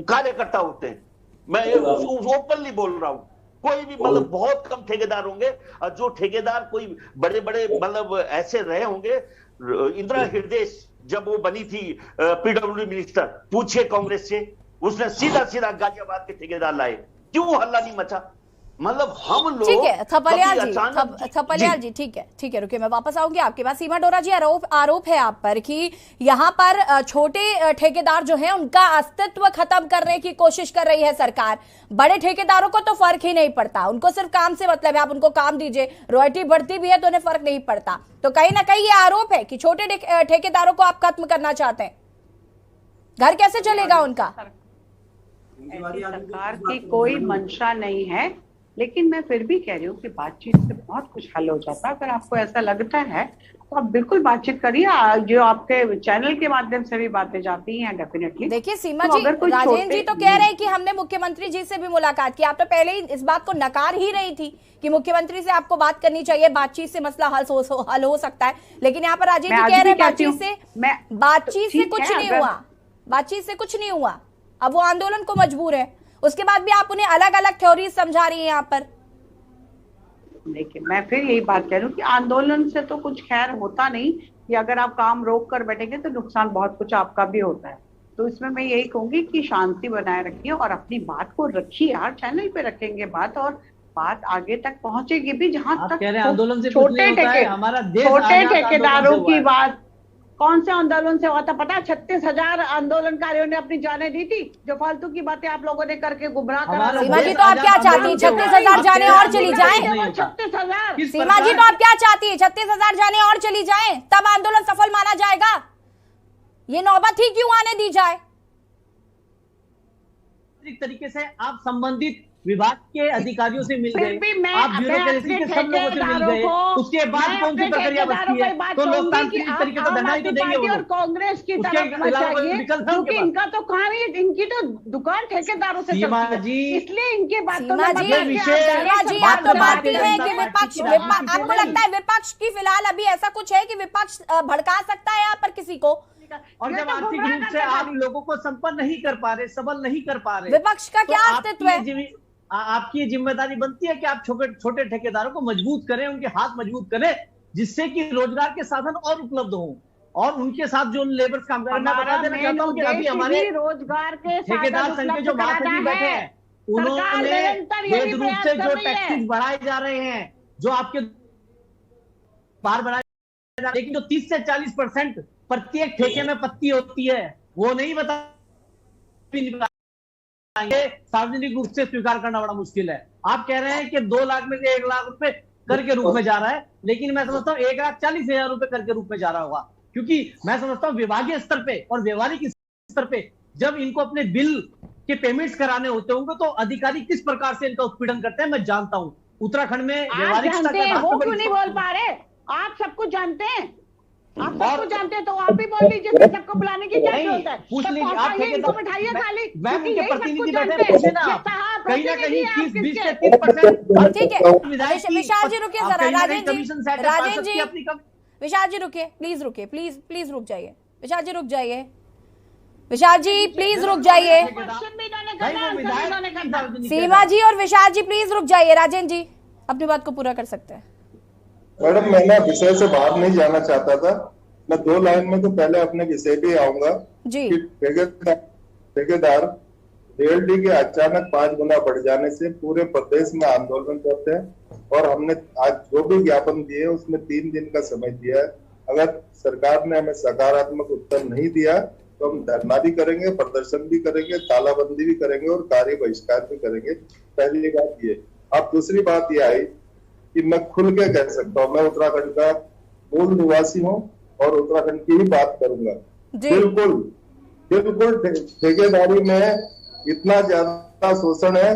कार्यकर्ता होते हैं। मैं ओपनली बोल रहा हूं, कोई भी मतलब बहुत कम ठेकेदार होंगे और जो ठेकेदार कोई बड़े बड़े मतलब ऐसे रहे होंगे। इंदिरा हृदय जब वो बनी थी पीडब्ल्यूडी मिनिस्टर, पूछिए कांग्रेस से, उसने सीधा सीधा गाजियाबाद के ठेकेदार लाए, क्यों हल्ला नहीं मचा? मतलब हम लोग
ठीक है थपलियाल जी ठीक है रुकिए, मैं वापस आऊंगी आपके पास। सीमा डोरा जी, आरोप है आप पर कि यहाँ पर छोटे ठेकेदार जो हैं उनका अस्तित्व खत्म करने की कोशिश कर रही है सरकार। बड़े ठेकेदारों को तो फर्क ही नहीं पड़ता, उनको सिर्फ काम से मतलब है, आप उनको काम दीजिए, रॉयल्टी बढ़ती भी है तो उन्हें फर्क नहीं पड़ता। तो कहीं ना कहीं ये आरोप है कि छोटे ठेकेदारों को आप खत्म करना चाहते हैं। घर कैसे चलेगा उनका?
सरकार की कोई मंशा नहीं है, लेकिन मैं फिर भी कह रही हूँ कि बातचीत से बहुत कुछ हल हो जाता है। अगर आपको ऐसा लगता है तो आप बिल्कुल बातचीत करिए, जो आपके चैनल के माध्यम से भी बातें जाती हैं डेफिनेटली।
देखिए सीमा जी, राजेंद्र जी तो कह रहे हैं कि हमने मुख्यमंत्री जी से भी मुलाकात की। आप तो पहले ही इस बात को नकार ही रही थी कि मुख्यमंत्री से आपको बात करनी चाहिए, बातचीत से मसला हल हो सकता है। लेकिन यहाँ पर राजेंद्र जी कह रहे हैं बातचीत से कुछ नहीं हुआ, बातचीत से कुछ नहीं हुआ, अब वो आंदोलन को मजबूर है। उसके बाद भी आप उन्हें अलग अलग थ्योरी समझा रही हैं यहाँ पर।
देखिए मैं फिर यही बात कह रही हूँ कि आंदोलन से तो कुछ खैर होता नहीं, कि अगर आप काम रोक कर बैठेंगे तो नुकसान बहुत कुछ आपका भी होता है। तो इसमें मैं यही कहूंगी कि शांति बनाए रखिए और अपनी बात को रखिए। यार चैनल पे रखेंगे बात और बात आगे तक पहुंचेगी भी। जहां तक
आंदोलन से
छोटे ठेकेदारों की बात, कौन से आंदोलन से हुआ था पता? 36,000 आंदोलनकारियों ने अपनी जानें दी थी, जो फालतू की बातें आप लोगों ने करके गुमराह करा।
सीमा जी तो आप क्या चाहती है? 36,000 जाने और चली जाएं?
36,000
सीमा जी तो आप क्या चाहती है? 36,000 जाने और चली जाएं, तब आंदोलन सफल माना जाएगा? ये नौबत ही क्यों आने दी जाए?
एक तरीके से आप संबंधित विभाग के अधिकारियों से मिल गए, आप ब्यूरोक्रेसी के सब लोगों से मिल गए, उसके बाद कौन सी प्रक्रिया बचती है? तो लोकतांत्रिक तरीके से धरना ही तो देंगे वो।
और कांग्रेस की तरफ में चाहिए, क्योंकि इनका तो कहां है, इनकी तो दुकान ठेकेदारों से चलती है, इसलिए इनके बातों में
आप तो बात ही है कि विपक्ष, आपको लगता है विपक्ष की फिलहाल अभी ऐसा कुछ है कि विपक्ष भड़का सकता है यहाँ पर किसी को?
और जब आर्थिक रूप से आप लोगों को संपन्न नहीं कर पा रहे, सबल नहीं कर पा रहे,
विपक्ष का क्या अस्तित्व है?
आपकी ये जिम्मेदारी बनती है कि आप छोटे ठेकेदारों को मजबूत करें, उनके हाथ मजबूत करें, जिससे कि रोजगार के साधन और उपलब्ध हों और उनके साथ जो लेबर काम कर रहे हैं। मैं बता देना चाहता हूं कि अभी हमारे
रोजगार के
ठेकेदार संघ के जो महासचिव बैठे हैं, उन्होंने वैध रूप से जो टैक्सेस बढ़ाए जा रहे हैं, जो आपके बाहर बढ़ाए जा रहे हैं, लेकिन जो 30 से 40% प्रत्येक ठेके में पत्ती होती है, वो नहीं बता, सार्वजनिक रूप से स्वीकार करना बड़ा मुश्किल है। आप कह रहे हैं कि 2 लाख में से 1 लाख रुपए कर के रूप में जा रहा है, लेकिन मैं समझता हूँ 1,40,000 रुपए कर के रूप में जा रहा होगा, क्योंकि मैं समझता हूँ विभागीय स्तर पे और व्यवहारिक स्तर पे जब इनको अपने बिल के पेमेंट्स कराने होते होंगे तो अधिकारी किस प्रकार से इनका उत्पीड़न करते हैं मैं जानता हूँ। उत्तराखंड में व्यवहारिक स्तर पे
वो क्यों नहीं बोल पा रहे? आप सब कुछ जानते हैं, आप सब कुछ जानते हैं, तो आप भी बोल लीजिए, सबको बुलाने की क्या जरूरत है?
पूछ लीजिए, आप
इनको बिठाइए खाली,
के प्रतिनिधि बैठे पूछे ना, कहीं ना कहीं 20 से 30%।
ठीक है विशाल जी रुकिए जरा, राजेंद्र जी विशाल जी रुकिए, प्लीज रुकिए, प्लीज रुक जाइए, विशाल जी रुक जाइए, विशाल जी प्लीज रुक जाइए, सीमा जी और विशाल जी प्लीज रुक जाइए, राजेंद्र जी अपनी बात को पूरा कर सकते हैं।
मैडम मैं ना विषय से बाहर नहीं जाना चाहता था, मैं 2 लाइन में तो पहले अपने विषय पे आऊंगा
जी।
ठेकेदार रियल्टी के अचानक 5 गुना बढ़ जाने से पूरे प्रदेश में आंदोलन करते हैं और हमने आज जो भी ज्ञापन दिए उसमें 3 दिन का समय दिया है। अगर सरकार ने हमें सकारात्मक उत्तर नहीं दिया तो हम धरना भी करेंगे, प्रदर्शन भी करेंगे, तालाबंदी भी करेंगे और कार्य बहिष्कार भी करेंगे। पहली बात ये। अब दूसरी बात ये आई कि मैं खुल के कह सकता हूँ, मैं उत्तराखंड का मूल निवासी हूँ और उत्तराखंड की ही बात करूंगा। बिल्कुल ठेकेदारी में इतना ज्यादा शोषण है,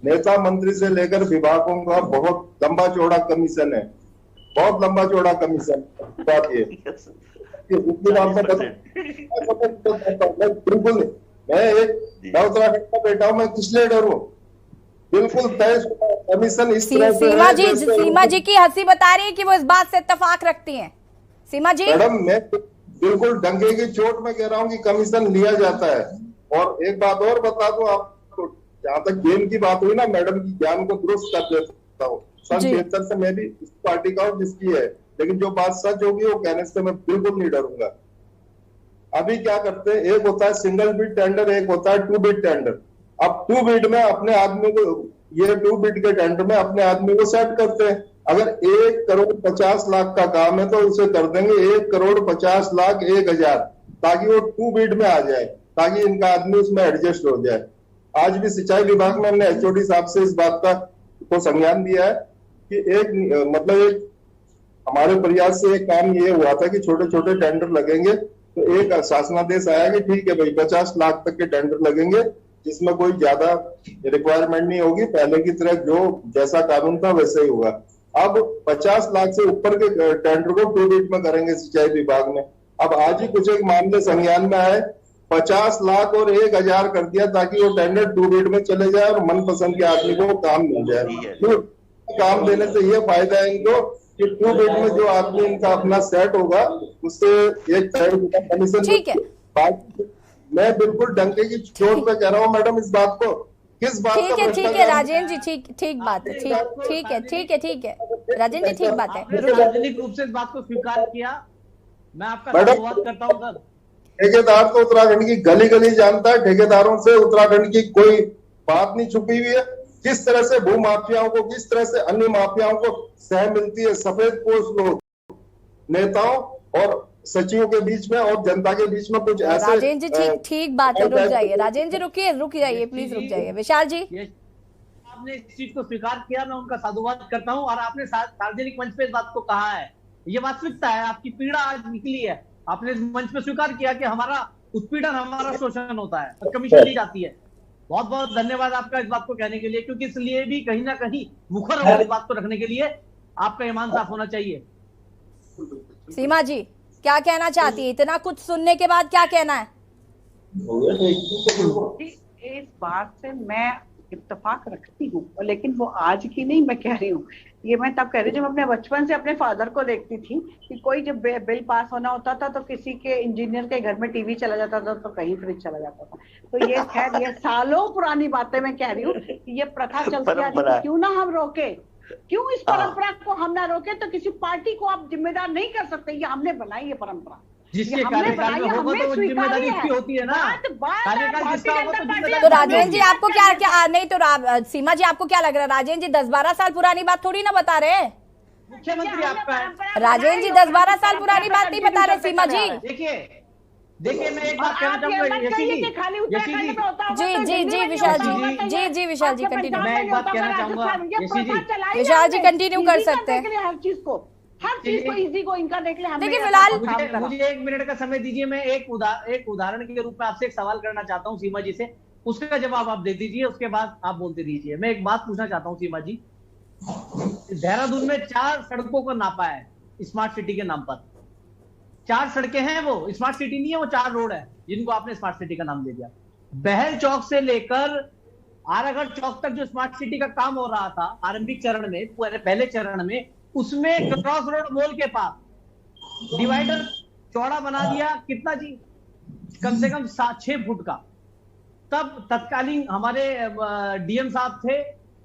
नेता मंत्री से लेकर विभागों का बहुत लंबा चौड़ा कमीशन है, बहुत लंबा चौड़ा कमीशन। बात ये बिल्कुल मैं उत्तराखंड का बेटा हूँ, मैं किस लिए डरूं? बिल्कुल तय कमीशन इस तरह से
सीमा जी की हंसी बता रही है कि वो इस बात से इत्तेफाक रखती हैं। सीमा जी
मैडम, मैं बिल्कुल डंके की चोट में कह रहा हूँ कि कमीशन लिया जाता है। और एक बात और बता दूं आपको, जहाँ तक गेम की बात हुई ना, मैडम की ज्ञान को दुरुस्त कर देता हूँ। सन 73 से मैं भी इस पार्टी का हूँ जिसकी है, लेकिन जो बात सच होगी वो कहने से मैं बिल्कुल नहीं डरूंगा। अभी क्या करते हैं, एक होता है सिंगल बिड टेंडर, एक होता है 2 बिड टेंडर। अब 2 बिड में अपने आदमी को, ये 2 बिड के टेंडर में अपने आदमी को सेट करते हैं। अगर 1,50,00,000 का काम है तो उसे कर देंगे 1,50,01,000, ताकि वो 2 बिड में आ जाए, ताकि इनका आदमी उसमें एडजस्ट हो जाए। आज भी सिंचाई विभाग में हमने एचओडी साहब से इस बात को संज्ञान दिया है कि एक हमारे प्रयास से एक काम ये हुआ था कि छोटे छोटे टेंडर लगेंगे, तो एक शासनादेश आया कि ठीक है भाई 50 लाख तक के टेंडर लगेंगे, जिसमें कोई ज्यादा रिक्वायरमेंट नहीं होगी, पहले की तरह जो जैसा कानून था वैसे ही होगा। अब 50 लाख से ऊपर के टेंडर को 2 बिड में करेंगे सिंचाई विभाग में। अब आज ही कुछ एक मामले संज्ञान में आए, 50 लाख और 1,000 कर दिया ताकि वो टेंडर 2 बिड में चले जाए और मनपसंद के आदमी को काम मिल जाए। तो काम देने से ये फायदा है इनको कि 2 बिड में जो आदमी इनका अपना सेट होगा उससे एक कमीशन। मैं बिल्कुल डंके की चोट पे कह रहा हूँ मैडम इस बात को। किस बात का?
ठीक है राजेंद्र जी, ठीक बात है, ठीक है राजेंद्र जी, ठीक बात है।
राजनीतिक रूप से इस बात को स्वीकार किया, मैं आपका धन्यवाद करता हूँ सर।
ठेकेदार तो उत्तराखंड की गली गली जानता है, ठेकेदारों से उत्तराखंड की कोई बात नहीं छुपी हुई है। किस तरह से भू माफियाओं को, किस तरह से अन्य माफियाओं को सह मिलती है सफेद पोश नेताओं और सचिवों के बीच में और जनता के बीच में कुछ ऐसे।
राजेंद्र जी ठीक बात है, रुक जाइए राजेंद्र जी, रुक जाइए प्लीज, रुक जाइए। विशाल जी,
आपने इस चीज को स्वीकार किया, मैं उनका साधुवाद करता हूँ। और आपने सार्वजनिक मंच पे इस बात को कहा है, ये वास्तविकता है, आपकी पीड़ा आज निकली है। आपने इस मंच पे स्वीकार किया कि हमारा उत्पीड़न, हमारा शोषण होता है, कमीशन ली जाती है। बहुत बहुत धन्यवाद आपका इस बात को कहने के लिए, क्योंकि इसलिए भी कहीं ना कहीं मुखर हो इस बात को रखने के लिए आपका ईमान साफ होना चाहिए।
सीमा जी क्या कहना चाहती है? इतना कुछ सुनने के बाद क्या कहना है?
इस बात से मैं इत्तेफाक रखती हूँ, लेकिन वो आज की नहीं मैं कह रही हूँ, ये मैं तब कह रही हूँ जब अपने बचपन से अपने फादर को देखती थी कि कोई जब बिल पास होना होता था तो किसी के इंजीनियर के घर में टीवी चला जाता था तो कहीं फ्रिज चला जाता था। तो ये खैर ये सालों पुरानी बातें मैं कह रही हूँ, ये प्रथा चलती आ रही है, क्यों ना हम रोके, क्यों इस परंपरा को हम ना रोके? तो किसी पार्टी को आप जिम्मेदार नहीं कर सकते, ये हमने बनाई है परंपरा,
जिसके कार्यकाल में होगा तो वो जिम्मेदारी उसकी होती है ना।
तो राजेंद्र जी आपको क्या नहीं तो सीमा जी आपको क्या लग रहा है? राजेंद्र जी 10-12 साल पुरानी बात थोड़ी ना बता रहे हैं,
मुख्यमंत्री आपका है।
राजेंद्र जी 10-12 साल पुरानी बात नहीं बता रहे सीमा जी।
देखिए मैं एक बात कहना चाहूंगा
जी विशाल जी कंटिन्यू।
मैं एक बात कहना चाहूंगा
विशाल जी कंटिन्यू कर सकते हैं।
हर चीज को इजी को इनका देख ले।
देखिए फिलहाल
मुझे 1 मिनट का समय दीजिए, मैं एक उदाहरण के रूप में आपसे एक सवाल करना चाहता हूँ सीमा जी से, उसका जवाब आप दे दीजिए, उसके बाद आप बोलते रहिए। मैं एक बात पूछना चाहता हूँ सीमा जी, देहरादून में 4 सड़कों को नापा है स्मार्ट सिटी के नाम पर। 4 सड़कें हैं, वो स्मार्ट सिटी नहीं है, वो 4 रोड है जिनको आपने स्मार्ट सिटी का नाम दे दिया। बहल चौक से लेकर आरागढ़ चौक तक जो स्मार्ट सिटी का काम हो रहा था आरंभिक चरण में, पहले चरण में, उसमें क्रॉस रोड मॉल के पास डिवाइडर चौड़ा बना दिया, कितना जी, कम से कम 6 फुट का। तब तत्कालीन हमारे डीएम साहब थे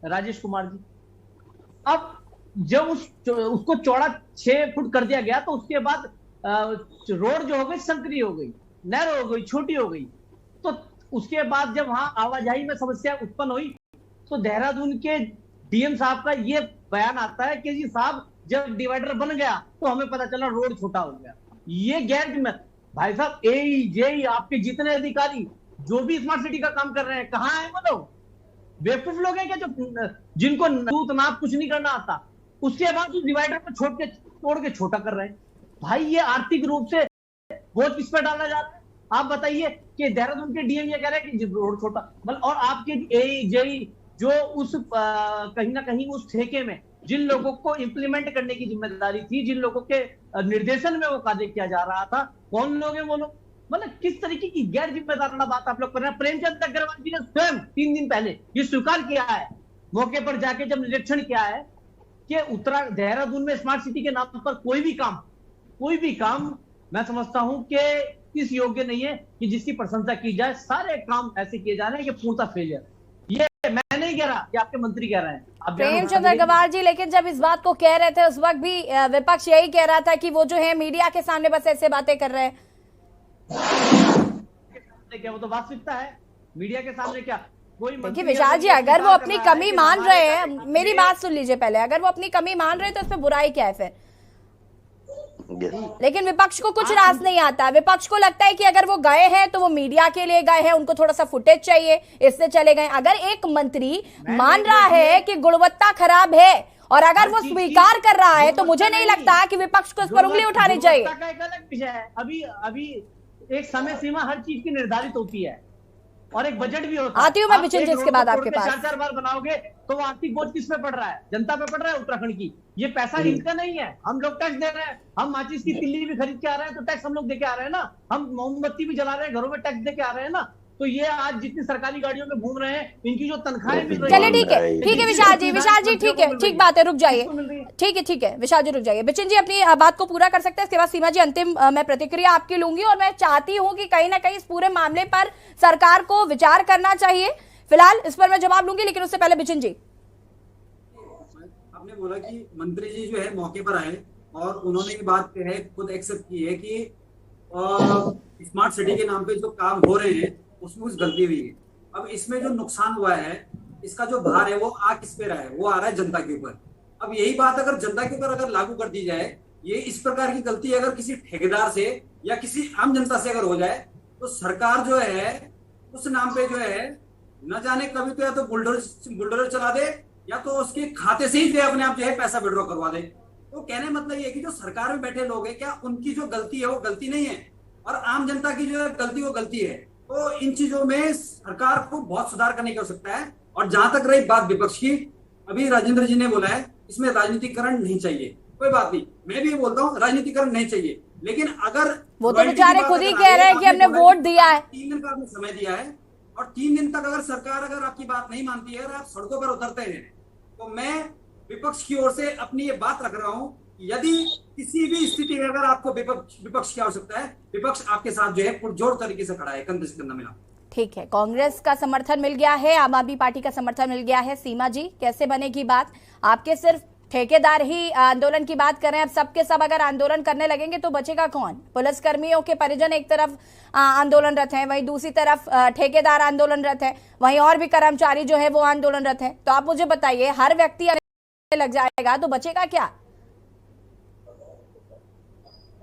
राजेश कुमार जी। अब जब उसको चौड़ा 6 फुट कर दिया गया तो उसके बाद रोड जो हो गई संकरी हो गई, नैरो हो गई, छोटी हो गई। तो उसके बाद जब वहां आवाजाही में समस्या उत्पन्न हुई तो देहरादून के डीएम साहब का ये बयान आता है कि जी साहब जब डिवाइडर बन गया तो हमें पता चला रोड छोटा हो गया। ये गैर भाई साहब एई जेई आपके जितने अधिकारी जो भी स्मार्ट सिटी का काम कर रहे हैं, कहाँ है वो लोग? बेवकूफ लोग हैं क्या जो जिनको तूत नाप कुछ नहीं करना आता? उसके बाद उस डिवाइडर को तोड़ के छोटा कर रहे हैं। भाई ये आर्थिक रूप से बोझ किस पर डाला जा रहा है? आप बताइए कि देहरादून के डीएम ये कह रहे हैं कि रोड छोटा, और आपके एई जेई जो उस कहीं ना कहीं उस ठेके में जिन लोगों को इंप्लीमेंट करने की जिम्मेदारी थी, जिन लोगों के निर्देशन में वो कार्य किया जा रहा था, कौन लोग हैं वो लोग? मतलब किस तरीके की गैर जिम्मेदाराना बात आप लोग कर रहे हैं। प्रेमचंद अग्रवाल जी ने स्वयं 3 दिन पहले ये स्वीकार किया है मौके पर जाके जब निरीक्षण किया है कि देहरादून में स्मार्ट सिटी के नाम पर कोई भी काम मैं समझता हूं कि इस योग्य नहीं है कि जिसकी प्रशंसा की जाए। सारे काम ऐसे किए जा रहे हैं कि पूर्णतः फेलियर। ये मैं नहीं कह रहा कि आपके मंत्री कह रहे हैं।
प्रेमचंद अग्रवाल जी, लेकिन जब इस बात को कह रहे थे उस वक्त भी विपक्ष यही कह रहा था कि वो जो है मीडिया के सामने बस ऐसे बातें कर रहे हैं।
क्या वो तो वास्तविकता है, मीडिया के सामने क्या कोई।
देखिए विशाल जी, अगर वो अपनी कमी मान रहे हैं, मेरी बात सुन लीजिए पहले, अगर वो अपनी कमी मान रहे हैं तो उसमें बुराई क्या है फिर? लेकिन विपक्ष को कुछ रास नहीं आता। विपक्ष को लगता है कि अगर वो गए हैं तो वो मीडिया के लिए गए हैं, उनको थोड़ा सा फुटेज चाहिए, इससे चले गए। अगर एक मंत्री मान रहा है कि गुणवत्ता खराब है और अगर वो स्वीकार कर रहा है तो मुझे नहीं लगता कि विपक्ष को इस पर उंगली उठानी चाहिए।
एक अलग विषय है, अभी एक समय सीमा हर चीज की निर्धारित होती है और एक बजट भी होता है।
आती हूँ मैं बिचिन जी इसके बाद आपके पास।
4-4 बार बनाओगे तो वो आर्थिक बोझ किस पे पड़ रहा है? जनता पे पड़ रहा है, उत्तराखंड की। ये पैसा इनका नहीं है, हम लोग टैक्स दे रहे हैं। हम माचिस की तिल्ली भी खरीद के आ रहे हैं तो टैक्स हम लोग दे के आ रहे हैं ना। हम मोमबत्ती भी जला रहे हैं, घरों में टैक्स दे के आ रहे हैं ना। तो ये आज जितनी सरकारी गाड़ियों में घूम रहे हैं, इनकी जो तनख्वाहें मिल रही है।
चलिए ठीक है विशाल जी ठीक है, ठीक बात है, रुक जाइए। ठीक है विशाल जी रुक जाइए। बिचिन जी अपनी बात को पूरा कर सकते हैं, इसके बाद सीमा जी अंतिम मैं प्रतिक्रिया आपकी लूंगी। और मैं चाहती हूँ कि कहीं ना कहीं इस पूरे मामले पर सरकार को विचार करना चाहिए। फिलहाल इस पर मैं जवाब लूंगी, लेकिन उससे पहले बिचिन जी,
आपने बोला कि मंत्री जी जो है मौके पर आए और उन्होंने ये बात है खुद एक्सेप्ट की है कि स्मार्ट सिटी के नाम पे जो काम हो रहे हैं उसमें कुछ गलती हुई है। अब इसमें जो नुकसान हुआ है, इसका जो भार है वो आ किस पे रहा है? वो आ रहा है जनता के ऊपर। अब यही बात अगर जनता के ऊपर अगर लागू कर दी जाए, ये इस प्रकार की गलती अगर किसी ठेकेदार से या किसी आम जनता से अगर हो जाए तो सरकार जो है उस नाम पे जो है न जाने कभी तो या तो बुलडोजर चला दे या तो उसके खाते से ही जो है अपने आप जो है पैसा विड्रॉ करवा दे। तो कहने मतलब ये है कि जो सरकार में बैठे लोग हैं, क्या उनकी जो गलती है वो गलती नहीं है और आम जनता की जो गलती वो गलती है? तो इन चीजों में सरकार को बहुत सुधार करने की आवश्यकता है। और जहां तक रही बात विपक्ष की, अभी राजेंद्र जी ने बोला है इसमें राजनीतिकरण नहीं चाहिए। कोई बात नहीं, मैं भी बोलता हूँ राजनीतिकरण नहीं चाहिए, लेकिन अगर
वो तो बेचारे खुद ही कह रहे हैं कि हमने वोट दिया है,
3 दिन का आपने समय दिया है और 3 दिन तक अगर सरकार अगर आपकी बात नहीं मानती है, अगर आप सड़कों पर उतरते हैं, तो मैं विपक्ष की ओर से अपनी ये बात रख रहा हूँ, यदि किसी भी स्थिति में अगर आपको विपक्ष की आवश्यकता है, विपक्ष आपके साथ जो है पुरजोर तरीके से खड़ा है, कंधे से कंधा मिला।
ठीक है, कांग्रेस का समर्थन मिल गया है, आम आदमी पार्टी का समर्थन मिल गया है। सीमा जी, कैसे बनेगी बात? आपके सिर्फ ठेकेदार ही आंदोलन की बात कर रहे हैं, अब सबके सब अगर आंदोलन करने लगेंगे तो बचेगा कौन? पुलिस कर्मियों के परिजन एक तरफ आंदोलनरत हैं, वहीं दूसरी तरफ ठेकेदार आंदोलनरत है, वहीं और भी कर्मचारी जो है वो आंदोलनरत है। तो आप मुझे बताइए, हर व्यक्ति लग जाएगा तो बचेगा क्या?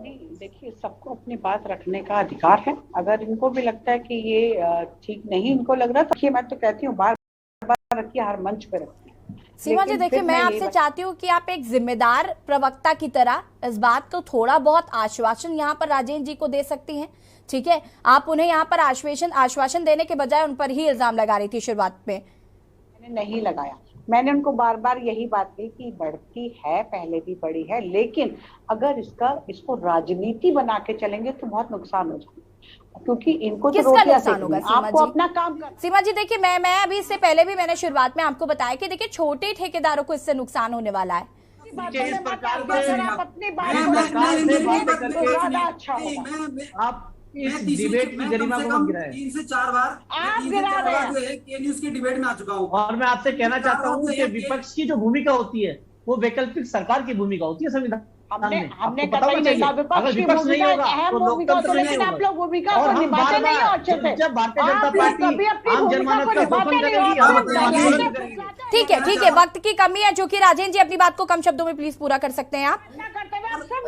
नहीं, देखिए सबको अपनी बात रखने का अधिकार है। अगर इनको भी लगता है कि ये ठीक नहीं इनको लग रहा, तो मैं तो कहती हूँ बार बार रखिए, हर मंच पे रखिए।
सीमा जी देखिए, मैं आपसे चाहती हूँ कि आप एक जिम्मेदार प्रवक्ता की तरह इस बात को थोड़ा बहुत आश्वासन यहाँ पर राजेंद्र जी को दे सकती हैं। ठीक है, आप उन्हें यहाँ पर आश्वासन देने के बजाय उन पर ही इल्जाम लगा रही थी शुरुआत में।
मैंने नहीं लगाया, मैंने उनको बार बार यही बात कही कि बढ़ती है, पहले भी बढ़ी है, लेकिन अगर इसको राजनीति बना के चलेंगे तो बहुत नुकसान हो जाएगा, क्योंकि इनको तो
नुकसान होगा।
आपको अपना काम करना।
सीमा जी देखिए, मैं अभी इससे पहले भी मैंने शुरुआत में आपको बताया कि देखिए छोटे ठेकेदारों को इससे नुकसान होने वाला है।
इस डिबेट की गरिमा को मत गिराएं।
3 से 4 बार के न्यूज की डिबेट में आ चुका हूँ
और मैं आपसे कहना चाहता हूँ कि विपक्ष की जो भूमिका होती है वो वैकल्पिक सरकार की भूमिका होती है संविधान में।
हमने कहा विपक्ष की भूमिका अहम भूमिका होती है, लेकिन आप लोग भूमिका को निभाते नहीं हो अच्छे से।
जब भारतीय जनता पार्टी आम जनमानस का शोषण करेगी।
ठीक है, वक्त की कमी है, जो कि राजेंद्र जी अपनी बात को कम शब्दों में प्लीज पूरा कर सकते हैं आप?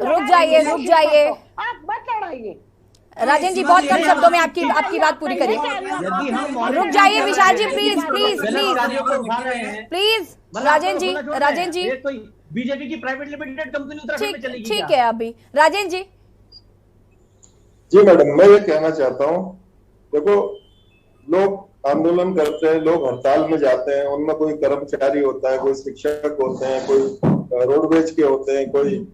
रुक जाइए
आप मत लड़ाइए
राजेंद्र जी, बहुत कम शब्दों में आपकी बात पूरी करिए। रुक जाइए विशाल जी, प्लीज राजेंद्र जी
बीजेपी की प्राइवेट लिमिटेड कंपनी उत्तराखंड में चलेगी।
ठीक है, अभी राजेंद्र
जी मैडम, मैं ये कहना चाहता हूँ, देखो लोग आंदोलन करते हैं, लोग हड़ताल में जाते हैं, उनमें कोई कर्मचारी होता है, कोई शिक्षक होते हैं, कोई रोडवेज के होते हैं, कोई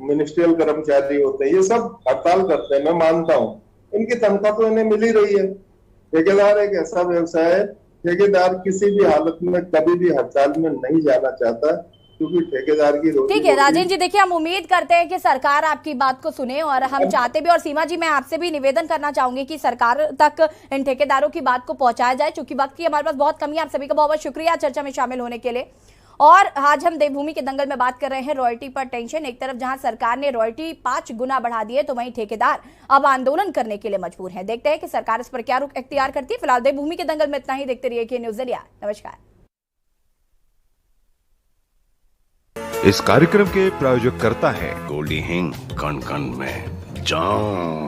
मिनिस्ट्रियल कर्मचारी होते हैं, ये सब हड़ताल करते हैं, मैं मानता हूँ। इनकी तनख्वाह तो इन्हें मिल ही रही है। ठेकेदार एक ऐसा व्यवसाय है ठेकेदार किसी भी हालत में कभी भी हड़ताल में नहीं जाना चाहता, क्योंकि ठेकेदार की रोटी।
ठीक है राजेंद्र जी, देखिए हम उम्मीद करते हैं कि सरकार आपकी बात को सुने और हम चाहते भी, और सीमा जी मैं आपसे भी निवेदन करना चाहूंगी कि सरकार तक इन ठेकेदारों की बात को पहुंचाया जाए, क्योंकि वक्त की हमारे पास बहुत कमी है। आप सभी का बहुत बहुत शुक्रिया चर्चा में शामिल होने के लिए। और आज हम देवभूमि के दंगल में बात कर रहे हैं रॉयल्टी पर टेंशन। एक तरफ जहां सरकार ने रॉयल्टी 5 गुना बढ़ा दी है, तो वहीं ठेकेदार अब आंदोलन करने के लिए मजबूर हैं। देखते हैं कि सरकार इस पर क्या रुख इख्तियार करती है। फिलहाल देवभूमि के दंगल में इतना ही। देखते रहिए के न्यूज़ इंडिया। नमस्कार।
इस कार्यक्रम के प्रायोजक करता है गोल्डी हिंग, कण कण में जान।